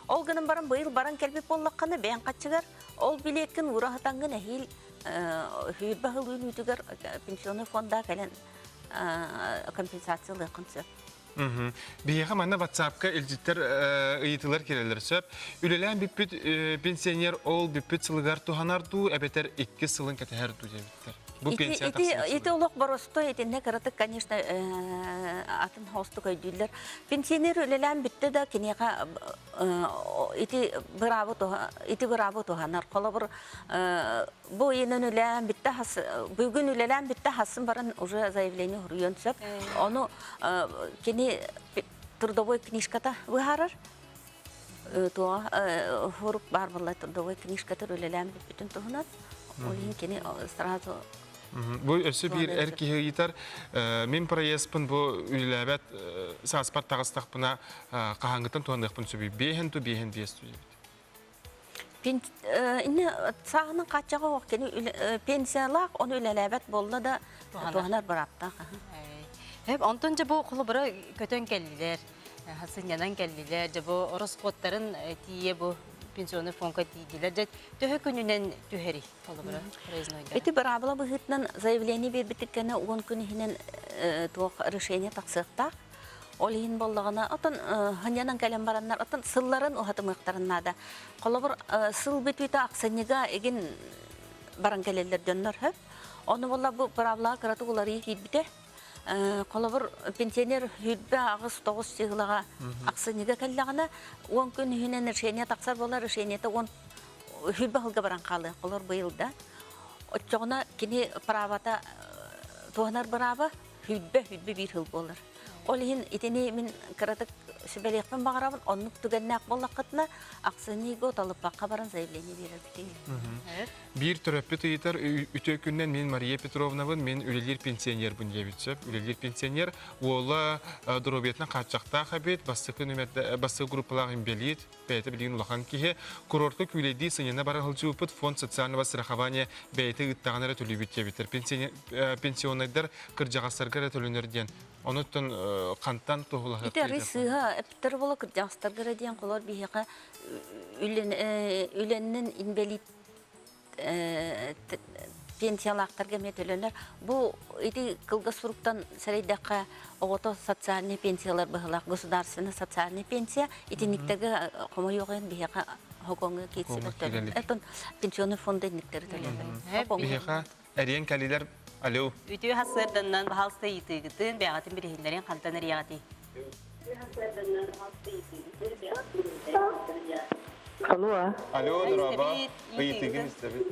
Олғынан баран бұйыл баран кәлбеп болла қаны бән қатшығар, ол білекін ұрағытаңын әйіл хүйірбі ғылуын үйтігер пенсионы фонда кәлен компенсациялы қын сөп. Бияға мана WhatsApp-ка элжиттер ыйытылар керелер сөп. Үлелән бүппіт пенсионер ол бүппіт сылығар туғанарду, әбетер 2 сылын кәтәхәрду дебіттер. Бұл пенсия тақсылы. Ити олық барысты, етінде қырытық, конечно, атын хосты көйділдер. Пенсионер үлелән бітті да кенеға ити бұрабы туғанар. Қолы бір бұл енін үлелән бітті, бүгін үлелән бітті хасын барын уже заявление ғырыйон сөп. Оны кене трудовой книжката бұғарыр. Туға ғырып бар бұлай трудовой книжката үлелән бітін туғынат. Олин кене сразу Бұл өсі бір әркеге етер, мен проеспін бұл үйләбәт сағаспар тағыстақпына қағаңғытын туғандықпын сөбей бейхін ту бейхін бейсті өйбет. Сағының қатшаға оқ пенсиялақ, оны үйләбәт болды да туғанар бір аптақ. Онтон жабу құлы бұры көтен кәлілер, хасынянан кәлілер, жабу орыс қоттарын тие бұл пенсионный фонка дейділер. Төһі күнінен түхері қолы бұры проезднойда. Эти барабыла бұғытнан заявление бербітіккені 10 күнігінен туақ решение тақсықтақ. Ол ең болдағына, отын ғанянан кәлем бараннар, отын сылларын ұғаты мұқтарыннада. Қолы бұр сыл бітуіті ақсанеға еген баран кәлелер дөннөр хөп. Оны болла бұл барабыла қыраты олары егейбіте. Қолыбыр пенсионер хүлбі ағыз 9 сиғылаға ақсынеге кәллағына 10 күн үйінен решение тақсар болар, решениеті 10 хүлбі ғылға баран қалы. Қолыр бұйылда. Отчоғына кені правата туғанар барабы хүлбі бір ғыл болар. Ол ең етіне мен қыратық сөбелеқпен бағарабын, онық түгенне ақ болақ қытына ақсынеге оталып баққа баран заявление берер бітейін. Bir töröpü tıyıtar, ütü künden men Mariya Petrovna'nın men ülelir pensioner bun diyebitsöp. Ülelir pensioner, oğla durobiyetine kaçacakta habet, bastığı gruplar imbelit, beyte bilgin ulağan kihe, kurortuk üledi sınyana bara hılcı uput fond sotsialny basıraqavanya beyte ıttağanara tölü bitebittir. Pensionerler kırcağastargara tölünür diyen. Onu tün kantan toğulağı. İte rısıha, epter bolu kırcağastargara diyen kolor biheqa üleninin inbelit пенсиялақтарға метөленер. Бұл иди кылгасуруктан сәрейдаққа оғото социальный пенсиялар бұғылақ, государственный социальный пенсия, итиніктерге қома йоғын бейеға хоқоңы кетсі бөттөлін. Әтін пенсионный фонды никтері төлен. Бейеға әрен кәлілер, алло. Үтіу хасырдыңнан бағалысты етігітін бәғатын бірігіндерін қантаныр яғады. Алло. Алло, дұраба. Үйетігін істебет.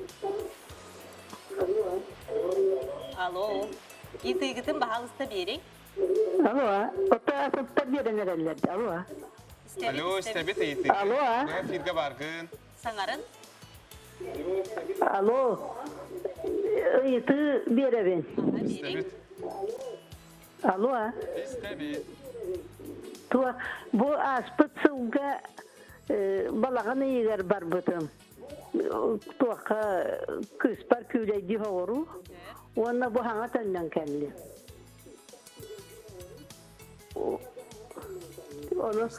Алло. Етігітін бағалысты берің. Алло. Ота асыпта беріңер әлерді. Алло. Алло, істебет үйетігін. Алло. Фирге барғын. Саңарын? Алло. Үйеті беребен. İstebet. Алло. İstebet. Bu aspıt sılga balağın iyger бар бұтым. Туаққа күс бар күйлейді хоғыру. Оны бұл хаңа тәннен кәлі. Оны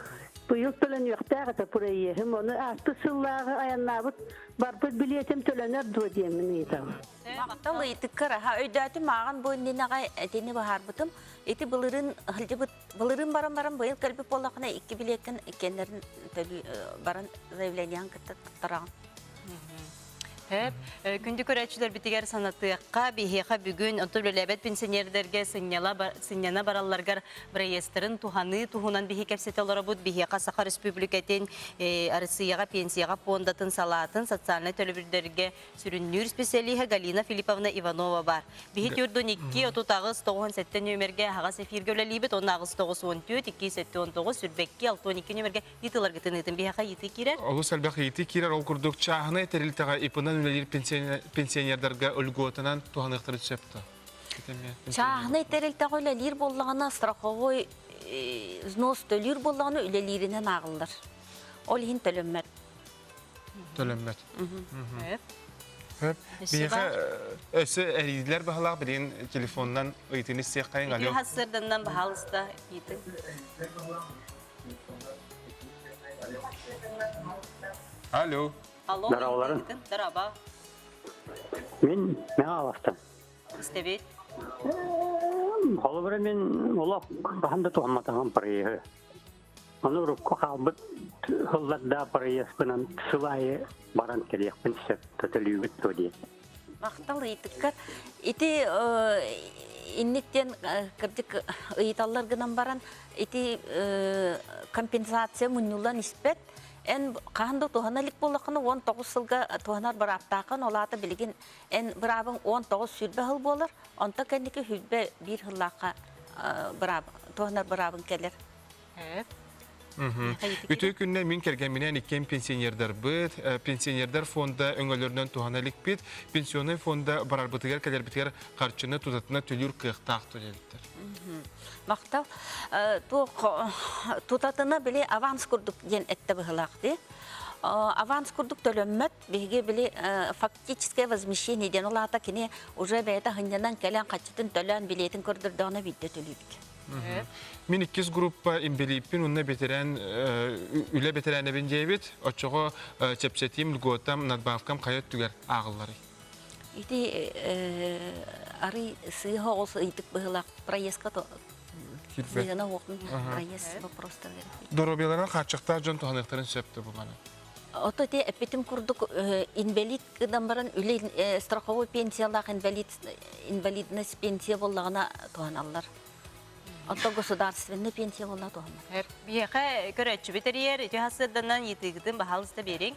Быйыл төлөн юктагы да проектим. Оны асты сыллагы аяннабыт барбыт билетим төлөнөр ду диемин итам. Мактал итиккара ха өйдөтү маган буйнинага этини бахарбытым. Эти былырын хылжыбыт былырын баран быйыл калбы болакына 2 билеттен экенлерин төлү баран заявлениең кыттыраган. Hep күндү көрәчүләр битигәр санатыякка бихеха бүгүн отуләбәт пенсионерләргә сынняна баралларга реестрын туханы тухунан бихи кәпсәтәләр бут бихеха Саха Республикатын Россияга пенсияга фондатын салатын социаль төлөбүләргә сүрүннүр специалиһе Галина Филипповна Иванова бар. Бихи төрдөн 2 отутагыз 97 нөмергә хага сефир гөләлибет 1994 279 сүрбәккә 62 нөмергә итиләргә тынытын бихеха ити кирәр. Олу сәлбәк ити кирәр ол курдук чагына терилтәгә ипынан үлелер пенсионердарга өлгөтынан туханыктыры төшөптү. Чагына терилтәгә үлелер боллагына страховой взнос төлүр боллагына үлелеринен агылдыр. Ол хин төлөммәт. Төлөммәт. Бихе өсө әридилер бахалак билен телефондан ыйтыны сыйкайын алё. Хасырданнан бахалыста итин. Алло. Алло. Дараба. Мен аластым. Истебет. Холбары мен олап баханда туаматаган парые. Аны рукка халбыт хыллада парые спынан сылайы баран келекпен сеп төтөлүбүт тоди. Мактал итиккер. Ити инниктен кырдык ыйталлар гынан баран ити компенсация муннулан испет. En kandı tohanalık bolakını 19 yılga tohanar bıraktağın olata bilgin en bırabın 19 sürbe hıl bolur. Onta kendiki hübbe bir hıllaka tohanar bırabın gelir. Evet. Ütü günne min kergeminen ikken pensiyonerler bit, pensiyonerler fonda öngölöründen tohanalık bit, pensiyoner fonda bararbatıgar keler bitigar karşını tutatına tölür kıhtaq tölelidir. Maqtav tutatına bile avans kurduk gen ette bıhılaqdı. Аванс курдук төлөммөт биге били фактическое возмещение ден олата кини уже бета хыннан келен качтын төлөн билетин көрдүрдөгөнө бидде төлөйбүт. Min 2 gruppa imbelipin unna beterän üle beterän benjebit oçogo çepçetim lgotam nadbavkam kayat tüger agıllary. Ити ари сыйга олса итик быгылак проездка то сыйгана окун проезд вопростар керек. Доробелардан качыкта жон тоханыктарын сөптү бу мана. Ото те эпетим курдук инвалид кыдан баран үле страховой пенсиялак инвалидность пенсия боллагына тоаналлар. Ото государственный пенсия болла тоанар. Бияка көрөчү битерер, жахасырдан итигдин бахалыста бериң.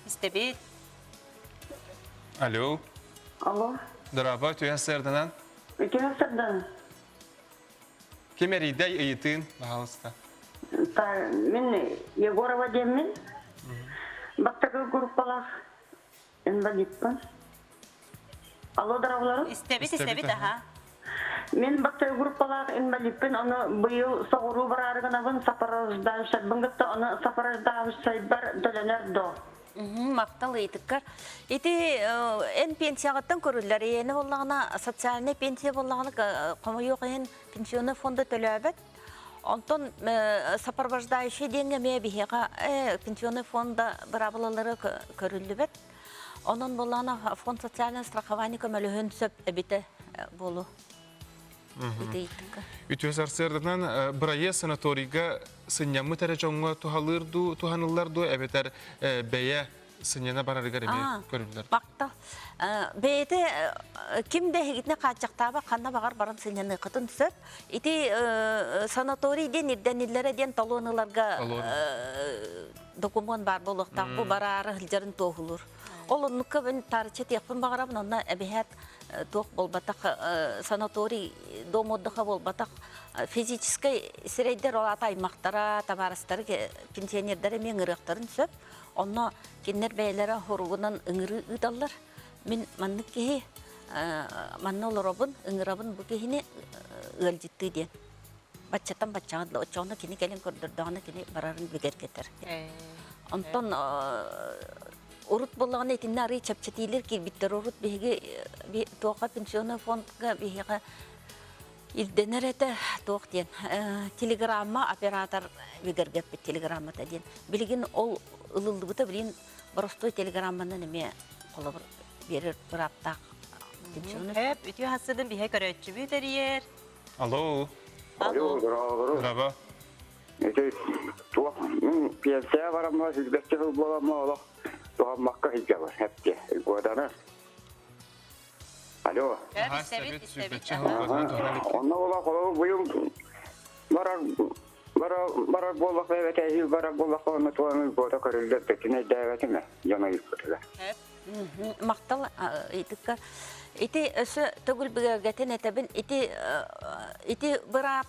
Истебит. Алло. Алло. Дараба түйәсәрдәнән. Түйәсәрдән. Кемериде ыйтын бахалыста. Мен Егорова демин. Бактагы группалар инвалидпен. Алло, дарабаларым. Истебит, аха. Мен бактагы группалар инвалидпен, аны быйыл соғыру барарыгынабын сапараждан шатбыңгытта, аны сапараждан сайбар төлөнөр до. Мактал итиккер. Ити эн пенсияттан көрүлөр. Эни боллагына социальный пенсия боллагына комойокен пенсионный фонда төлөбөт. Онтон сопровождающий деньги мебихега пенсионный фонда барабылары көрүлүбөт. Онун боллагына фонд социальный страхование көмөлүхүн сөп эбите болу. Ütüsarserdan Braye sanatoriga sınyanmı tereceğine tuhanıllardı, ebeter beye sınyana bararıgar emi görürler. Bakta, beyde kimde gitne kaçaktaba kanna bağır baran sınyanı kıtın söp. İti sanatori den irdenillere den talonılarga dokumen bar boluqta bu bararı hılcarın toğulur. Olunlukka ben tarçet yapın bağırabın ona ebehet тоқ болбатақ санаторий домоддыға болбатақ физический сирейдер олата аймақтара табарыстары пенсионердері мен ырықтарын сөп онна кеннер бәйлері хоруғынан ыңыры ұдалар мен манны кеге манны оларабын ыңырабын бұл кегіне өлжітті ден баччаттан баччағыдлы очауына кені келен көрдірдіғаны кені барарын бігер кетер онтон урут боллаган этинне ары чапчатилер кирбиттер урут биге тока пенсионный фондга биге Илденерете тоқтен. Телеграмма оператор вегергеп телеграммата ден. Билген ол ылылдыбыта билин простой телеграмманы неме қолы берер бір аптақ. Hep ütü hasırdım bir hekaretçi bir deriyer. Алло. Алло, здорово. Здорово. Это то, пенсия варамма, сизбекче боламма, олох. То макка хижабар, хепте. Годана. Алло. Онна олох, олох буюм барак боллақ бәйбәтәйі, барак боллақ оны туаны бота көрілдер бәтіне дәйбәтіме, яна үйіпкітілі. Мақтал, етікка. Ити өсі түгіл бүгергетін әтәбін, ити бір ап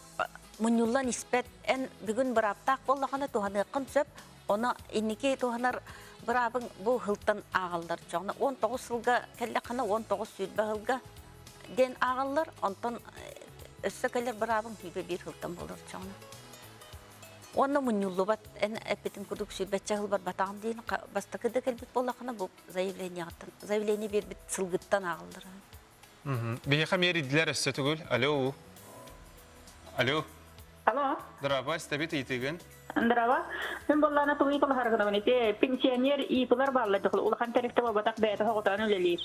мұнюлан іспет, ән бүгін бір аптақ боллағаны туғаны қын сөп, оны инеке туғанар бір абың бұл ғылтан ағалдар жоғына. 19 жылға кәлі қана 19 сүйдбі ғылға ден ағалдар, онтан өсі кәлер бір абың үйбе бір ғылтан болыр жоғына. Оны мұнюлы бат, ән әппетін күрдік сүйбәтчі ғыл бар батағым дейін, бастықыды кәлбет боллағына бұл заявление бербет сылғыттан ағалдар. Бейеқа мериділер өсі түгіл. Алло. Алло. Алло. Здраво, стабит етеген. Здраво. Мен боллана туғи тұл харғынамын. Пенсионер ипылар барлы тұғыл. Улақан тәректі бабатақ бәйті хоғытаны өлелейір.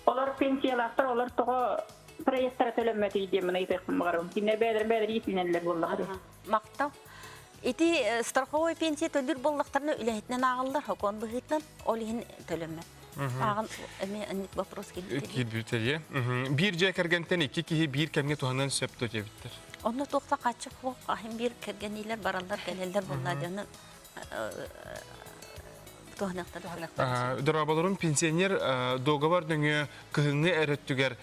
Олар пенсиялақтар, олар тұғы проекттара төлемметі едемін айтықпын бағарым. Кине бәдір етінелер боллағады. Мақтау. Ити страховой пенсия төлір боллақтарына үләйтінен ағылдар, хокон бұғытнан, олығын төлемет. Ағын әме әнік вопрос келбеттер. Bir жай кәргентен екі кейі бір кәмге туғанан сөп төтебіттір. Оны тоқта қачы қоқ, ахын бір кәргенейлер баралар, кәлелер болады. Оны туғанақтар. Дұрабалырын пенсионер доғавар дөңі күхіңі әріттігер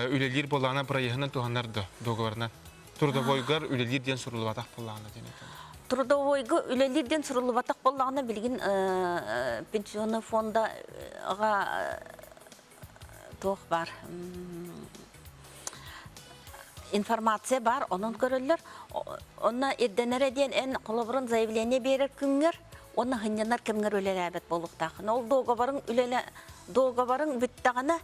үлелер болағына бірайығынан туғанарды доғаварынан. Трудовойгар үлелер ден сұрылы батақ болағына денеті. Трудовойғы үлелерден сұрылы батақ болағына білген пенсионы фондаға тоқ бар. Информация бар, оның көрілер. Оны ерденер еден ән қолыбырын заявление берер күнгер, оны ғынянар кімгер үлелі әбет болуқтақын. Ол доғабарын бүттіғана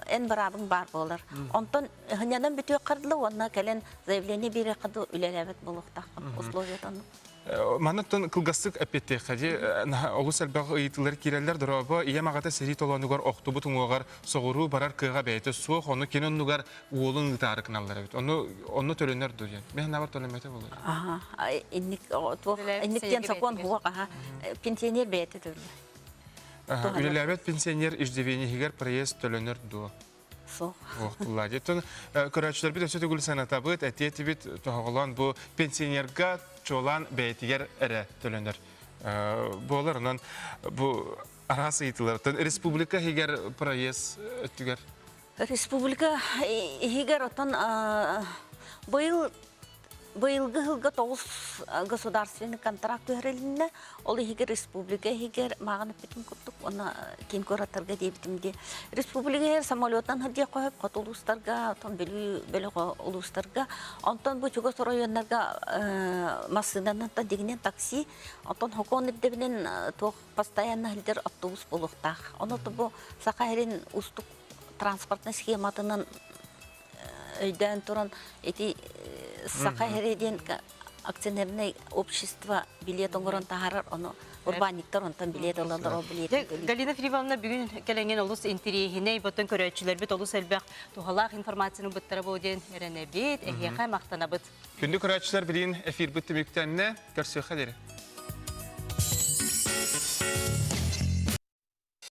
ән барабың бар болыр. Онтан ғынянан бүті қырдылы, оны кәлен заявление берер қыды үлелі әбет болуқтақын. Условиятаны. Манаттан кылгастык әпетте қади, олу сәлбағы ұйытылар керелер дұрабы, ие мағата сәрі толануғар оқты бұтын оғар соғыру барар кыға бәйті суық, оны кенен нұғар уолын ұтары кыналар әбет. Оны төленер дұйен. Мен навар төлеметі болыр. Инниктен сақуан хуақ, пенсионер бәйті төлі. Үлелі әбет пенсионер иждевенігер проезд төленер дұ. Оқтылады. Көрәтшілер біт өсі түгіл саната бұд, әтеті біт тұғылан бұл пенсионерға чолан бәйтігер әрі төленер. Болар, онан бұл арасы етілер. Республика егер проез өттігер? Республика егер отын Быйылғы ғылға 9 государственный контракт көрелінне, ол егер республика егер мағаны бітім күттік, оны кен көратарға дейбітімде. Республика самолеттан ғырде қойып, қот ұлыстарға, бөлі ұлыстарға, онтан бұл жүгіс районларға масыданан дегенен такси, онтан хокон ердебінен тоқ постоянно ғылдер автобус болуқтақ. Оны бұл сақайрен ұстық транспортный схематынан өйден тұрын еті Сақайреден акционерное общество билет оңырын тағарар, оны урбаниктар онтан билет алалар о билет. Галина Филипповна бүгін кәләнген олыс интерегіне бұттың көрәтшілер біт, олыс әлбәқ туғалақ информацияның бұттары болден әрәне бет, әйеқай мақтана бұт. Күнді көрәтшілер білін әфир бұтты мүктәніне көрсі қадері.